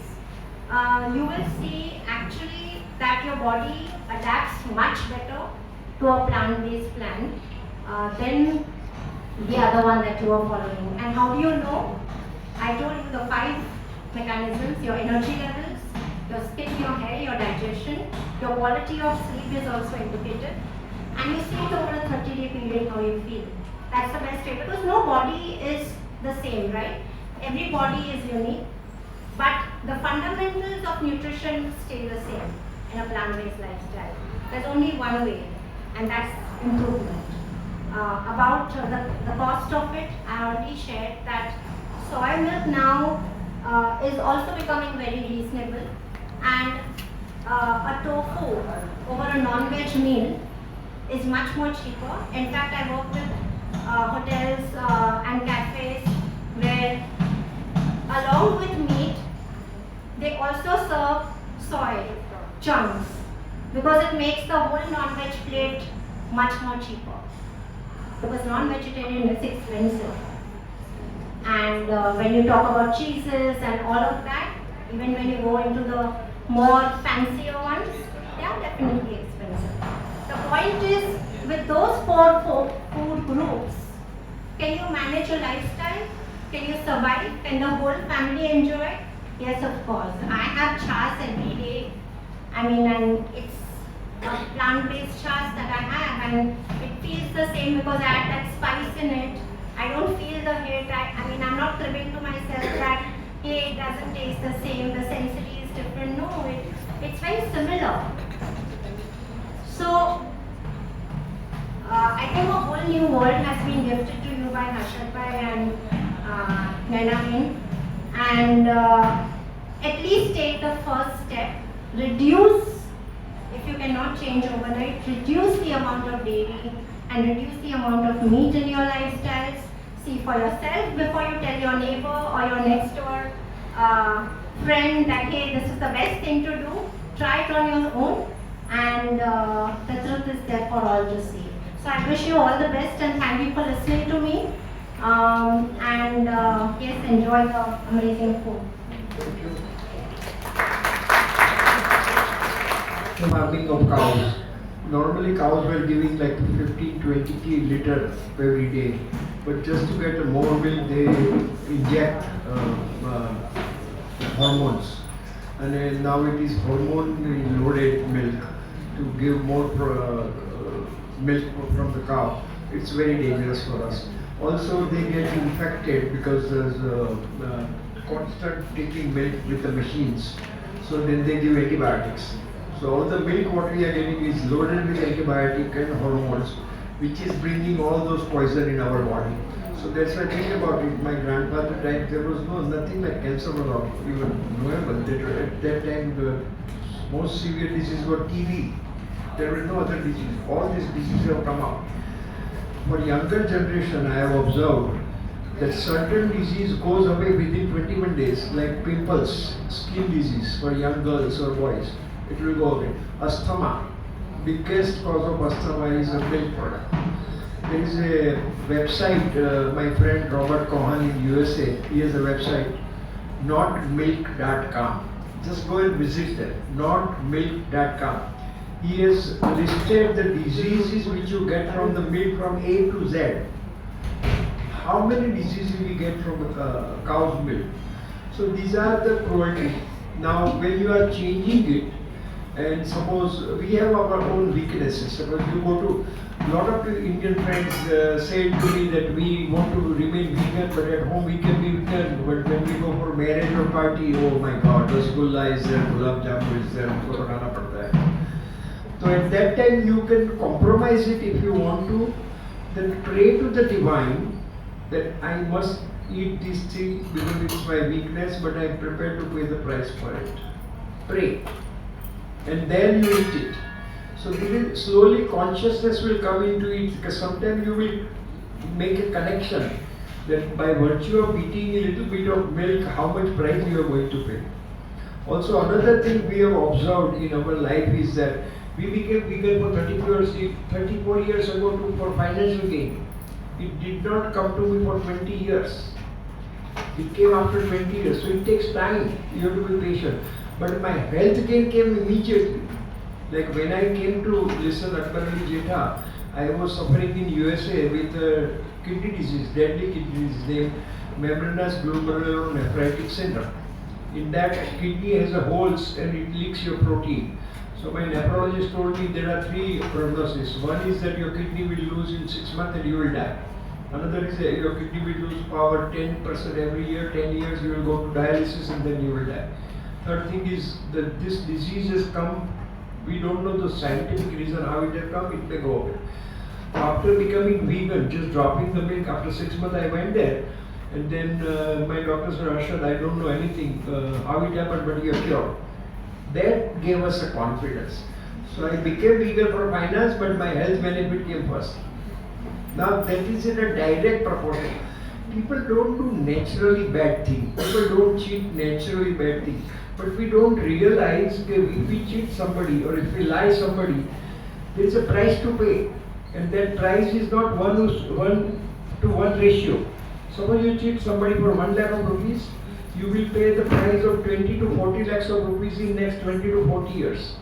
you will see actually that your body adapts much better to a plant-based plan than the other one that you are following. And how do you know? I told you the 5 mechanisms: your energy levels, your skin, your hair, your digestion, your quality of sleep is also indicated. And you see it over a 30-day period how you feel. That's the best way, because no body is the same, right? Every body is unique, but the fundamentals of nutrition stay the same in a plant-based lifestyle. There's only one way, and that's improvement. About the cost of it, I already shared that soy milk now is also becoming very reasonable, and a tofu over a non-veg meal is much more cheaper. In fact, I work with hotels and cafes where along with meat, they also serve soy chunks because it makes the whole non-veg plate much more cheaper. Because non-vegetarian is expensive. And when you talk about cheeses and all of that, even when you go into the more fancier ones, they are definitely expensive. The point is, with those four food groups, can you manage your lifestyle? Can you survive? Can the whole family enjoy? Yes, of course. I have chas every day. And it's a plant-based chas that I have, and it feels the same because I add that spice in it. I don't feel the hate. I'm not cribbing to myself that, hey, it doesn't taste the same, the sensory is different. No, it's very similar. So, I think a whole new world has been gifted to you by Harshad Bhai and Naina. And at least take the first step. Reduce, if you cannot change overnight, reduce the amount of dairy and reduce the amount of meat in your lifestyles. See for yourself before you tell your neighbor or your next door friend that, hey, this is the best thing to do. Try it on your own, and the truth is there for all to see. So I wish you all the best, and thank you for listening to me. Yes, enjoy the amazing food. The farming of cows. Normally cows were giving like 15-20 liters every day, but just to get more milk they inject hormones, and then now it is hormone loaded milk to give more milk from the cow. It's very dangerous for us. Also they get infected because there's constant taking milk with the machines, so then they give antibiotics. So all the milk what we are getting is loaded with antibiotic and hormones, which is bringing all those poison in our body. So that's why think about it. My grandfather died, there was nothing like cancer was not even knowable. At that time the most severe disease was TB. There were no other disease. All these diseases have come out. For younger generation, I have observed that certain disease goes away within 21 days, like pimples, skin disease for young girls or boys. It will go away. Asthma, biggest cause of asthma is a milk product. There is a website, my friend Robert Cohen in USA, he has a website, notmilk.com. Just go and visit them, notmilk.com. He has listed the diseases which you get from the milk from A to Z. How many diseases we get from cow's milk? So these are the cruelty. Now when you are changing it, and suppose we have our own weaknesses. Suppose you go to, a lot of Indian friends say to me that we want to remain vegan, but at home we can be vegan. But when we go for marriage or party, oh my God, rasgulla is there, gulab jamun is there, humko banana padta hai. So at that time you can compromise it if you want to. Then pray to the divine that I must eat this thing because it's my weakness, but I am prepared to pay the price for it. Pray. And then you eat it. So slowly consciousness will come into it, because sometimes you will make a connection that by virtue of eating a little bit of milk, how much price you are going to pay. Also another thing we have observed in our life is that we became vegan for 34 years ago for financial gain. It did not come to me for 20 years. It came after 20 years, so it takes time. You have to be patient. but my health gain came immediately. Like when I came to listen Akbar Ali Jetha, I was suffering in USA with kidney disease, deadly kidney disease named membranous glomerulonephritic syndrome. In that, kidney has a holes and it leaks your protein. So my nephrologist told me there are three prognoses. One is that your kidney will lose in 6 months and you will die. Another is that your kidney will lose power 10% every year, 10 years you will go to dialysis and then you will die. Third thing is that this disease has come, we don't know the scientific reason how it has come, it may go away. After becoming vegan, just dropping the milk, after 6 months I went there and then my doctor said, Arshad, I don't know anything, how it happened, but you are cured. That gave us a confidence. So I became vegan for finance, but my health benefit came first. Now that is in a direct proportion. People don't do naturally bad things. People don't cheat naturally bad things. But we don't realize that if we cheat somebody or if we lie somebody, there is a price to pay. And that price is not 1:1 ratio. Suppose you cheat somebody for 1 lakh of rupees, you will pay the price of 20 to 40 lakhs of rupees in next 20 to 40 years.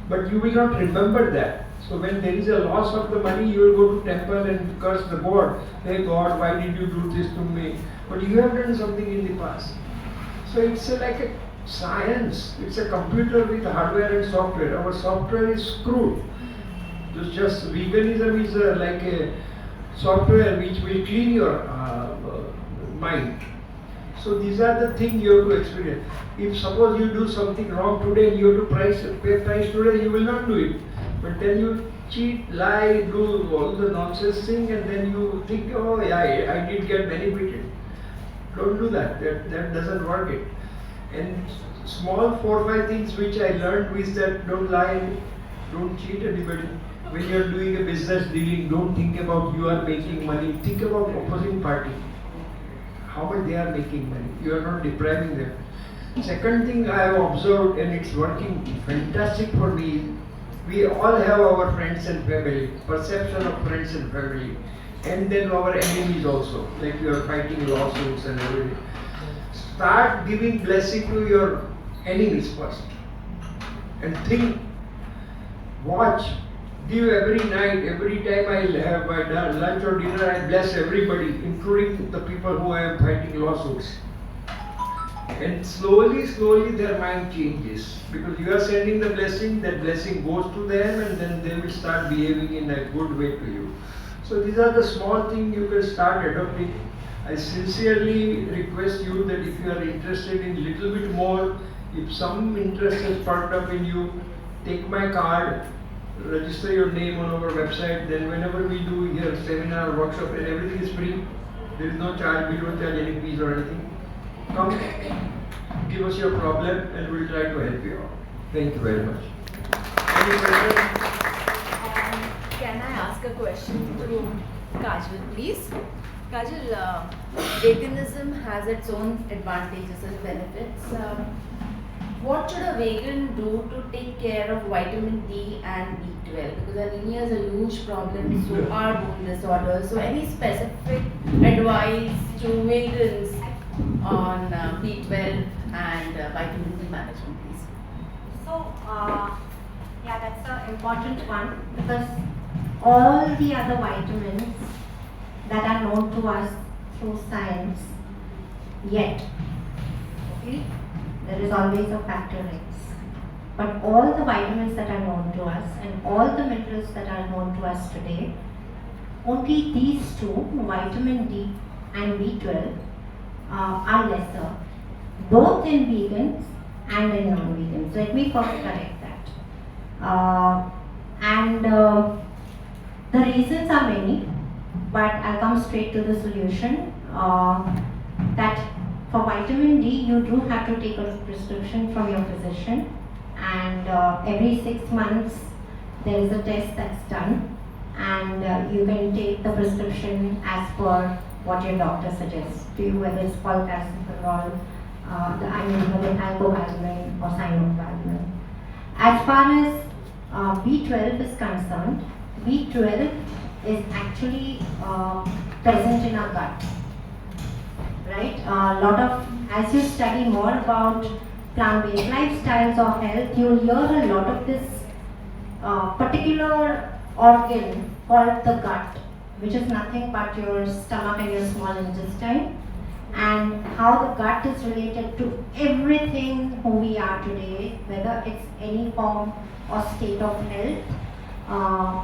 But you will not remember that. So when there is a loss of the money, you will go to temple and curse the God. Hey God, why did you do this to me? But you have done something in the past. So it's like a science. It's a computer with hardware and software. Our software is screwed. Just veganism is like a software which will clean your mind. So these are the things you have to experience. If suppose you do something wrong today and you have to pay price today, you will not do it. But then you cheat, lie, do all the nonsense thing and then you think, oh yeah, I did get benefited. Don't do that. That doesn't work it. And small 4 or 5 things which I learned is that don't lie, don't cheat anybody. When you are doing a business dealing, don't think about you are making money. Think about opposing party. How much they are making money. You are not depriving them. Second thing I have observed, and it's working fantastic for me, we all have our friends and family, perception of friends and family, and then our enemies also, like you are fighting lawsuits and everything. Start giving blessing to your enemies first. And think, watch, give every night, every time I have my lunch or dinner, I bless everybody, including the people who I am fighting lawsuits. And slowly their mind changes. Because you are sending the blessing, that blessing goes to them and then they will start behaving in a good way to you. So these are the small things you can start adopting. I sincerely request you that if you are interested in little bit more, if some interest has sparked up in you, take my card, register your name on our website, then whenever we do here seminar, workshop and everything is free. There is no charge, we don't charge any fees or anything. Come, give us your problem and we'll try to help you out. Thank you very much. Any questions? Can I ask a question to Kajal, please? Kajal, veganism has its own advantages and benefits. What should a vegan do to take care of vitamin D and B12? Because anemia is a huge problem, so are bone disorders. So any specific advice to vegans on B12 and vitamin D management, please? So, yeah, that's an important one because all the other vitamins that are known to us through science, yet, okay, there is always a factor X. But all the vitamins that are known to us and all the minerals that are known to us today, only these two, vitamin D and B12, are lesser, both in vegans and in non-vegans. Let me first correct that. The reasons are many, but I'll come straight to the solution. That for vitamin D, you do have to take a prescription from your physician, and every 6 months there is a test that's done, and you can take the prescription as per what your doctor suggests to you, whether it's cholecalciferol, the methylcobalamin or cyanocobalamin. As far as B12 is concerned, B12 is actually present in our gut, right? As you study more about plant-based lifestyles or health, you'll hear a lot of this particular organ called the gut, which is nothing but your stomach and your small intestine, and how the gut is related to everything who we are today, whether it's any form or state of health,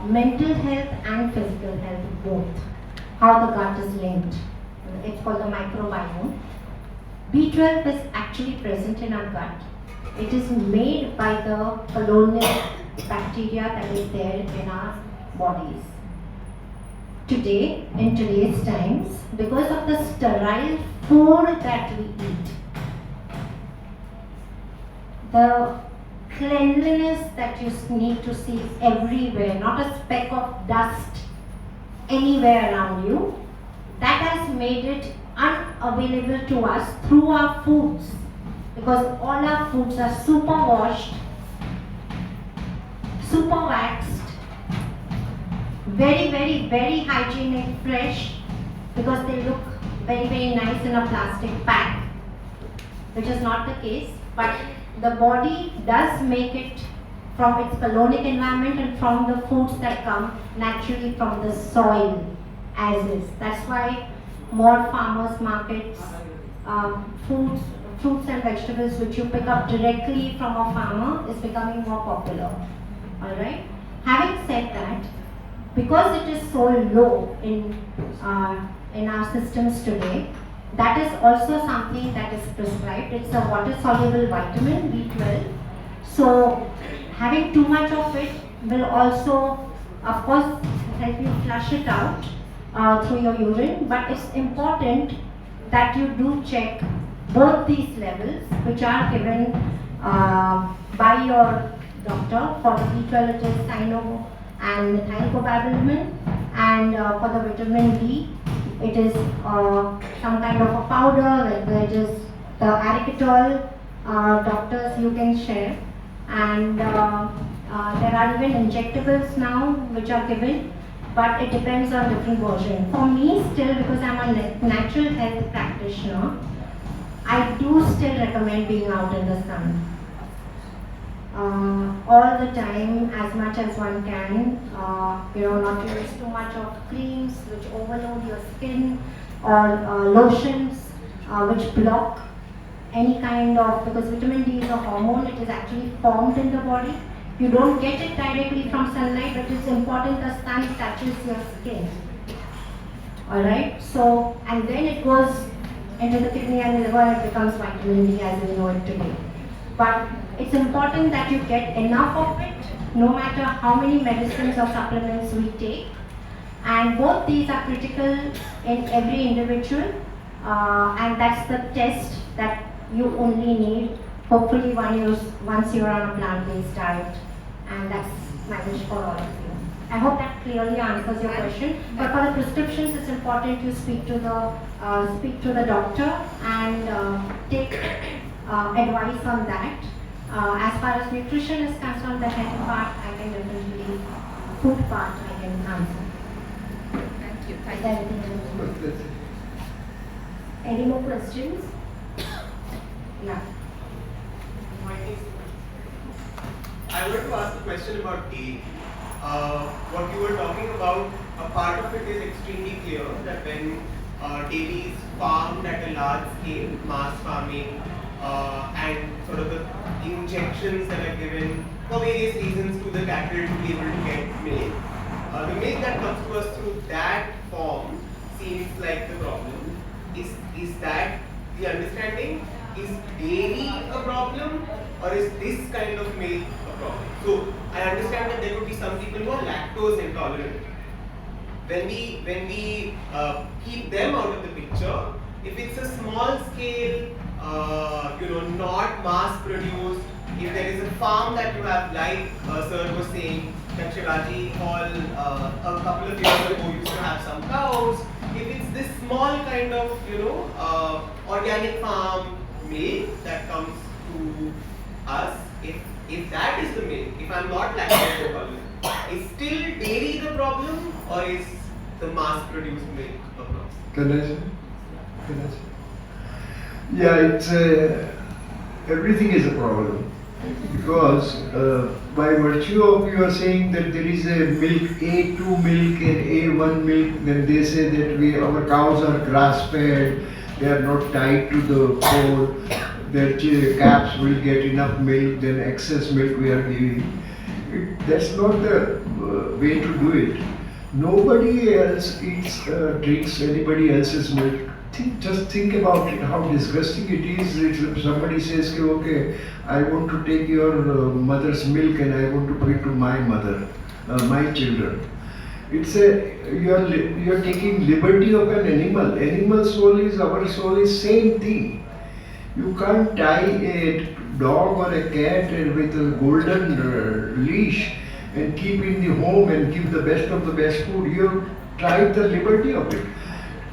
mental health and physical health both, how the gut is linked. It's called the microbiome. B12 is actually present in our gut. It is made by the colonial bacteria that is there in our bodies. Today, in today's times, because of the sterile food that we eat, the cleanliness that you need to see everywhere, not a speck of dust anywhere around you, that has made it unavailable to us through our foods, because all our foods are super washed, super waxed, very hygienic, fresh, because they look very nice in a plastic pack, which is not the case. But the body does make it from its colonic environment and from the foods that come naturally from the soil as is. That's why more farmers markets, fruits and vegetables which you pick up directly from a farmer is becoming more popular. Alright? Having said that, because it is so low in our systems today, that is also something that is prescribed. It's a water-soluble vitamin B12. So having too much of it will also, of course, help you flush it out through your urine. But it's important that you do check both these levels, which are given by your doctor. For the B12, it is cyano and methylcobalamin, and for the vitamin D, it is some kind of a powder, whether it is the arachidol. Doctors, you can share, and there are even injectables now which are given, but it depends on different versions. For me, still, because I'm a natural health practitioner, I do still recommend being out in the sun. All the time, as much as one can, not use too much of creams which overload your skin, or lotions which block any kind of, because vitamin D is a hormone, it is actually formed in the body. You don't get it directly from sunlight, but it's important the sun touches your skin. Alright, so, and then it goes into the kidney and the liver and it becomes vitamin D as we know it today. But it's important that you get enough of it, no matter how many medicines or supplements we take. And both these are critical in every individual, and that's the test that you only need, hopefully once you're on a plant-based diet. And that's my wish for all of you. I hope that clearly answers your question. But for the prescriptions, it's important you speak to the doctor and take advice on that. As far as nutrition is concerned, the health part, I can definitely, food part, I can answer. Thank you. Is Thank there you. anything else? Any more questions? Yeah. I wanted to ask a question about dairy. What you were talking about, a part of it is extremely clear that when dairy is farmed at a large scale, mass farming, and sort of the injections that are given for various reasons to the cattle to be able to get milk. The milk that comes to us through that form seems like the problem. Is that the understanding? Is dairy a problem, or is this kind of milk a problem? So I understand that there could be some people who are lactose intolerant. When we keep them out of the picture, if it's a small scale, not mass produced, if there is a farm that you have, like sir was saying, that Shivaji Hall a couple of years ago used to have some cows, if it's this small kind of, organic farm milk that comes to us, if that is the milk, if I'm not lactose intolerant, is still dairy the problem, or is the mass produced milk a problem? Can I say? Yeah, everything is a problem. Because by virtue of you are saying that there is a milk, A2 milk and A1 milk, then they say that our cows are grass fed, they are not tied to the pole, their calves will get enough milk, then excess milk we are giving. That's not the way to do it. Nobody else eats, drinks anybody else's milk. Just think about it, how disgusting it is. If somebody says, okay, I want to take your mother's milk and I want to put it to my mother, my children. You are taking liberty of an animal. Animal soul is, our soul is same thing. You can't tie a dog or a cat with a golden leash and keep in the home and give the best of the best food. You have tried the liberty of it.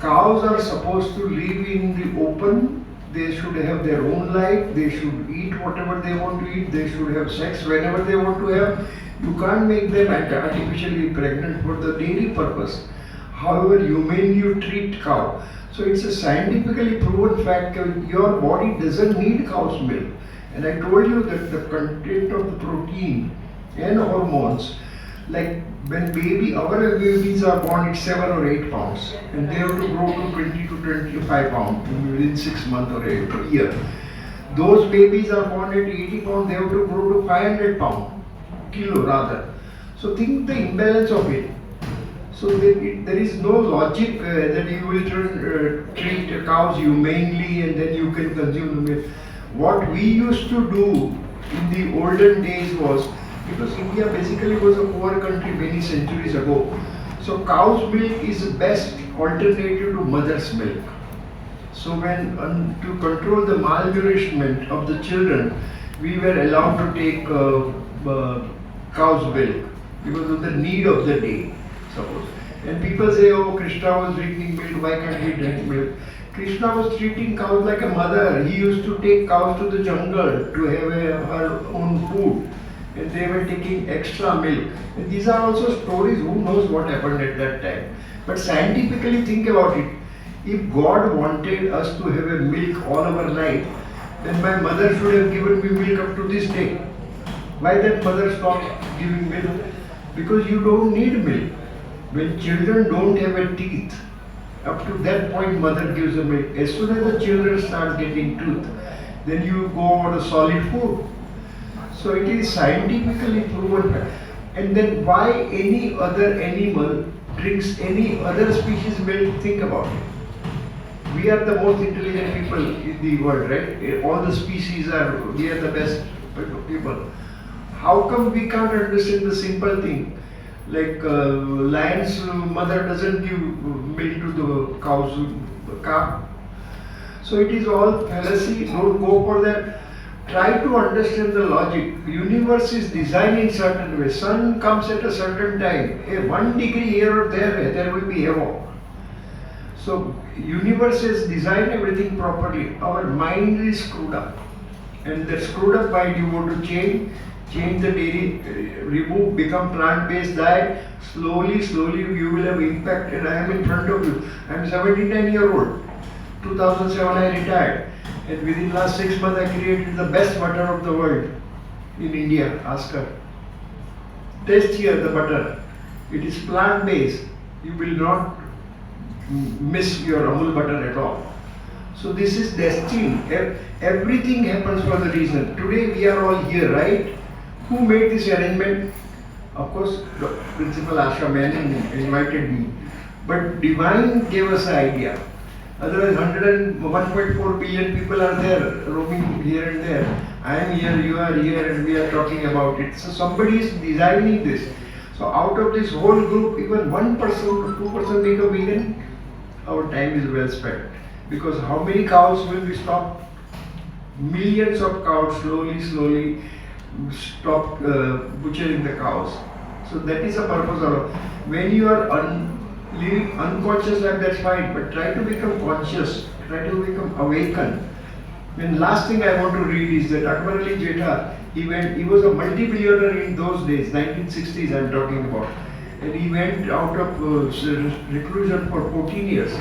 Cows are supposed to live in the open. They should have their own life. They should eat whatever they want to eat. They should have sex whenever they want to have. You can't make them artificially pregnant for the dairy purpose. However humane you treat cow. So it's a scientifically proven fact that your body doesn't need cow's milk. And I told you that the content of the protein and hormones, like when our babies are born at 7 or 8 pounds, and they have to grow to 20 to 25 pounds within 6 months or a year. Those babies are born at 80 pounds, they have to grow to 500 pounds, kilo rather. So think the imbalance of it. So there is no logic that you will treat cows humanely and then you can consume the milk. What we used to do in the olden days was, because India basically was a poor country many centuries ago. So cow's milk is the best alternative to mother's milk. So when to control the malnourishment of the children, we were allowed to take cow's milk because of the need of the day, suppose. And people say, oh, Krishna was drinking milk, why can't he drink milk? Krishna was treating cows like a mother. He used to take cows to the jungle to have her own food. And they were taking extra milk. And these are also stories, who knows what happened at that time. But scientifically think about it. If God wanted us to have a milk all our life, then my mother should have given me milk up to this day. Why that mother stopped giving milk? Because you don't need milk. When children don't have a teeth, up to that point mother gives the milk. As soon as the children start getting tooth, then you go on a solid food. So it is scientifically proven. And then why any other animal drinks any other species milk? Think about it. We are the most intelligent people in the world, right? All the species we are the best people. How come we can't understand the simple thing? Like lion's mother doesn't give milk to the calf. So it is all fallacy. Don't go for that. Try to understand the logic. Universe is designed in certain way. Sun comes at a certain time. 1 degree here or there will be havoc. So universe has designed everything properly. Our mind is screwed up. And that screwed up mind you want to change the dairy, remove, become plant-based diet. Slowly you will have impact. And I am in front of you. I am 79-year-old. 2007 I retired. And within last 6 months I created the best butter of the world in India. Ask her. Taste here the butter. It is plant-based. You will not miss your Amul butter at all. So this is destined. Everything happens for the reason. Today we are all here, right? Who made this arrangement? Of course, Principal Asha Menon invited me. But Divine gave us the idea. Otherwise, 1.4 billion people are there, roaming here and there. I am here, you are here, and we are talking about it. So somebody is designing this. So out of this whole group, even 1% or 2% become vegan, our time is well spent. Because how many cows will we stop? Millions of cows slowly stop butchering the cows. So that is the purpose of it. When you are living unconscious life, that's fine, but try to become conscious, try to become awakened. And last thing I want to read is that Akbar Ali Jetha, he was a multi-billionaire in those days, 1960s I'm talking about. And he went out of reclusion for 14 years.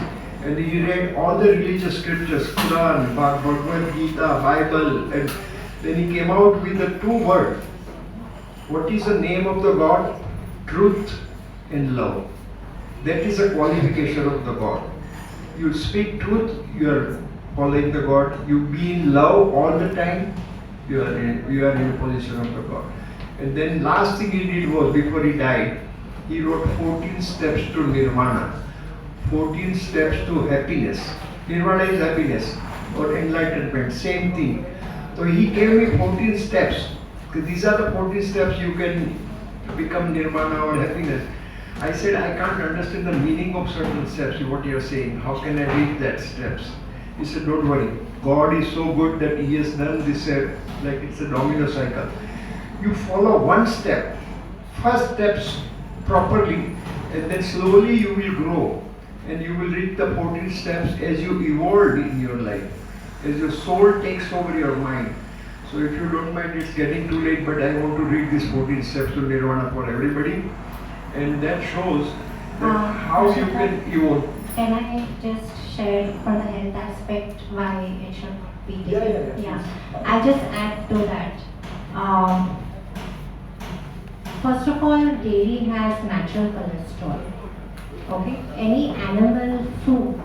And he read all the religious scriptures, Quran, Bhagavad Gita, Bible, and then he came out with the two words. What is the name of the God? Truth and love. That is a qualification of the God. You speak truth, you are following the God. You be in love all the time, you are in a position of the God. And then last thing he did was, before he died, he wrote 14 steps to Nirvana. 14 steps to happiness. Nirvana is happiness or enlightenment, same thing. So he gave me 14 steps. These are the 14 steps you can become Nirvana or happiness. I said, I can't understand the meaning of certain steps, what you are saying. How can I read that steps? He said, don't worry. God is so good that He has done this like it's a domino cycle. You follow one step, first steps properly, and then slowly you will grow. And you will reach the 14 steps as you evolve in your life, as your soul takes over your mind. So if you don't mind, it's getting too late, but I want to read these 14 steps to Nirvana for everybody. And that shows that how you can evolve. Can I just share for the health aspect why it should be taken? Yeah. I'll just add to that. First of all, dairy has natural cholesterol. Okay? Any animal food,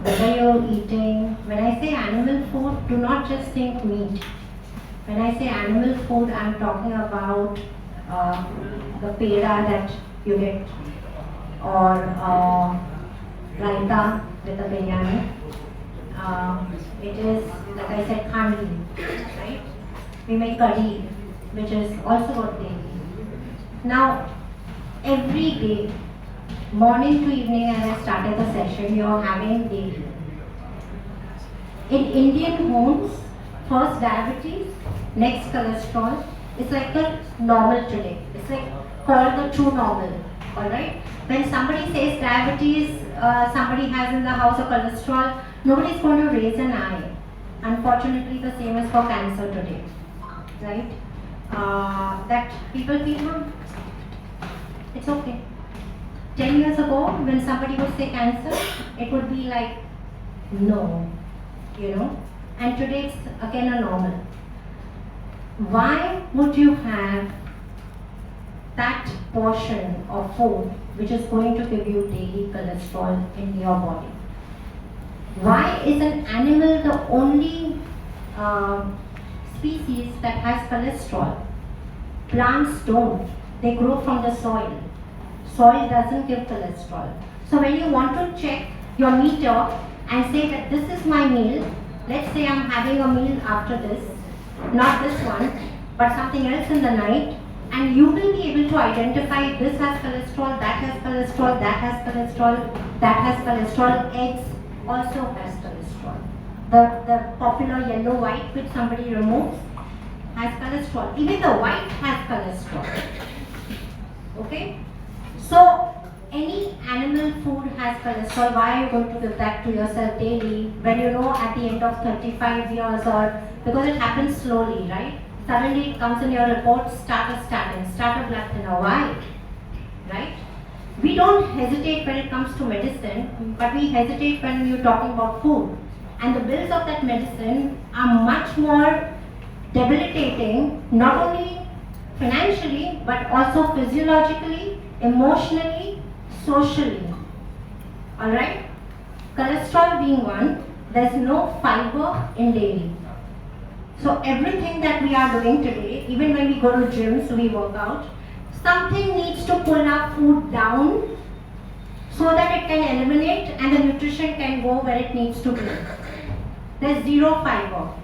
whether you're eating, when I say animal food, do not just think meat. When I say animal food, I'm talking about the peda that you get, or raita with a biryani. It is, like I said, khandi, right? We make curry, which is also got dairy. Now, every day, morning to evening, as I started the session, you're having dairy. In Indian homes, first diabetes, next cholesterol. It's like the normal today. It's like called the true normal. Alright? When somebody says diabetes, somebody has in the house a cholesterol, nobody's going to raise an eye. Unfortunately, the same is for cancer today. Right? That people feel, it's okay. 10 years ago, when somebody would say cancer, it would be like, no, you know. And today it's again a normal. Why would you have that portion of food which is going to give you daily cholesterol in your body? Why is an animal the only species that has cholesterol? Plants don't. They grow from the soil. Soil doesn't give cholesterol. So when you want to check your meter and say that this is my meal, let's say I'm having a meal after this, not this one, but something else in the night, and you will be able to identify this has cholesterol, that has cholesterol, that has cholesterol, that has cholesterol. Eggs also has cholesterol. The popular yellow white which somebody removes has cholesterol. Even the white has cholesterol. Okay? So any animal food has cholesterol. Why are you going to give that to yourself daily when you know at the end of 35 years, or because it happens slowly, right? Suddenly it comes in your report, start a statin, start a blood thinner. Why? Right? We don't hesitate when it comes to medicine, but we hesitate when you're talking about food. And the bills of that medicine are much more debilitating, not only financially, but also physiologically, emotionally, socially. Alright? Cholesterol being one, there's no fiber in dairy. So everything that we are doing today, even when we go to gyms, we work out, something needs to pull our food down so that it can eliminate and the nutrition can go where it needs to be. There's zero fiber.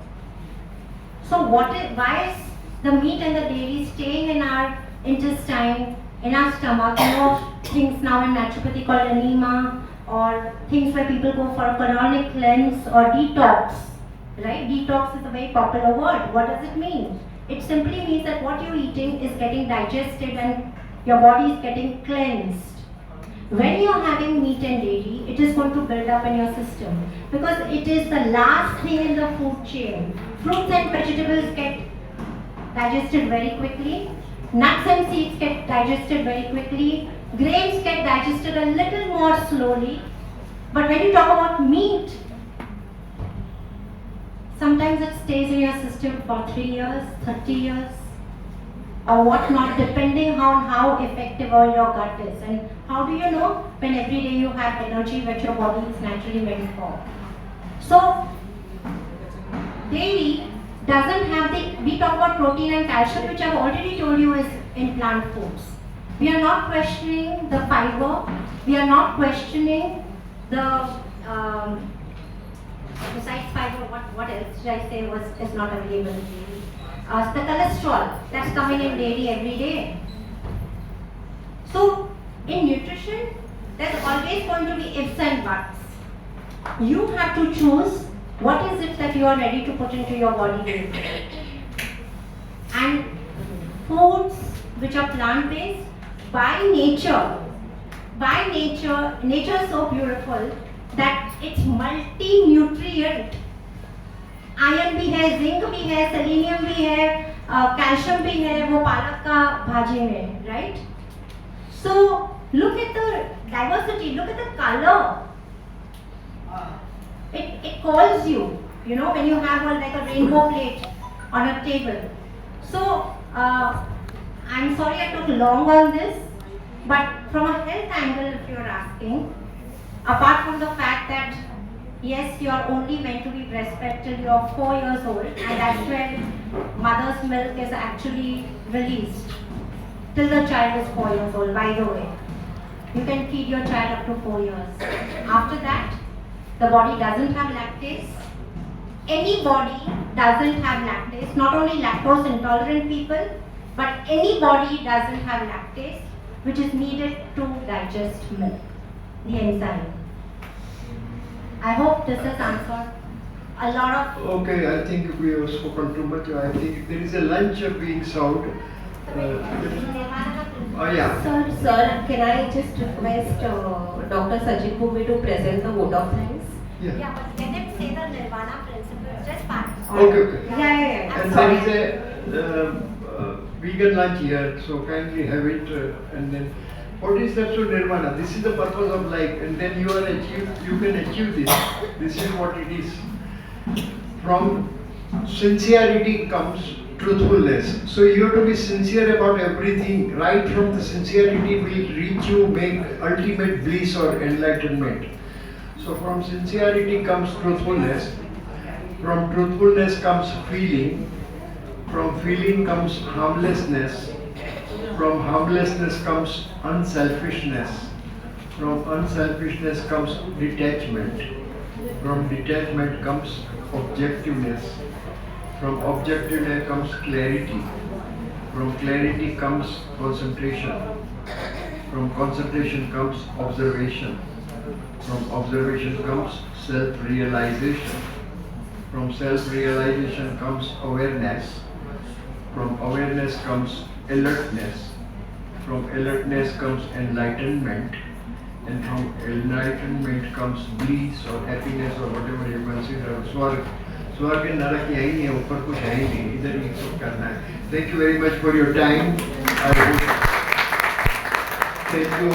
So why is the meat and the dairy staying in our intestine, in our stomach? You know things now in naturopathy called enema, or things where people go for a colonic cleanse or detox. Right? Detox is a very popular word. What does it mean? It simply means that what you're eating is getting digested and your body is getting cleansed. When you're having meat and dairy, it is going to build up in your system because it is the last thing in the food chain. Fruits and vegetables get digested very quickly. Nuts and seeds get digested very quickly. Grains get digested a little more slowly. But when you talk about meat, sometimes it stays in your system for 3 years, 30 years, or whatnot, depending on how effective your gut is. And how do you know? When every day you have energy which your body is naturally meant for. So, dairy doesn't have we talk about protein and calcium, which I've already told you is in plant foods. We are not questioning the fiber, we are not questioning the, besides fiber, what else should I say is not available? The cholesterol that's coming in dairy every day. So, in nutrition, there's always going to be ifs and buts. You have to choose what is it that you are ready to put into your body. And foods which are plant-based, by nature, nature is so beautiful that it's multi-nutrient. Iron भी है, zinc भी है, selenium भी है, calcium भी है वो पालक का भाजी में, right? So look at the diversity, look at the color. It calls you, when you have like a rainbow plate on a table. So I'm sorry I took long on this, but from a health angle, if you're asking, apart from the fact that yes, you are only meant to be breastfed till you're 4 years old, and that's when mother's milk is actually released. Till the child is 4 years old, by the way. You can feed your child up to 4 years. After that, the body doesn't have lactase. Any body doesn't have lactase, not only lactose intolerant people, but any body doesn't have lactase, which is needed to digest milk, the enzyme. I hope this has answered a lot of... Okay, I think we have spoken too much. I think there is a lunch being served. Yeah. Sir, can I just request Dr. Sajid Bhumbe to present the vote of thanks? Yeah, but can it say the Nirvana principles? Just part. Okay. Yeah. And there is a vegan lunch here, so kindly have it. And then, what is that so Nirvana? This is the purpose of life, and then you can achieve this. This is what it is. From sincerity comes truthfulness. So you have to be sincere about everything. Right from the sincerity will reach you, make ultimate bliss or enlightenment. So from sincerity comes truthfulness. From truthfulness comes feeling. From feeling comes harmlessness. From harmlessness comes unselfishness. From unselfishness comes detachment. From detachment comes objectiveness. From objectiveness comes clarity. From clarity comes concentration. From concentration comes observation. From observation comes self-realization. From self-realization comes awareness. From awareness comes alertness. From alertness comes enlightenment. And from enlightenment comes bliss or happiness or whatever you consider. स्वर्ग नरक यही है, ऊपर कुछ है ही नहीं, इधर ही सब करना है. Thank you very much for your time. Thank you,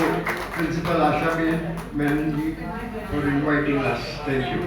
Principal Asha Menon ji, for inviting us. Thank you.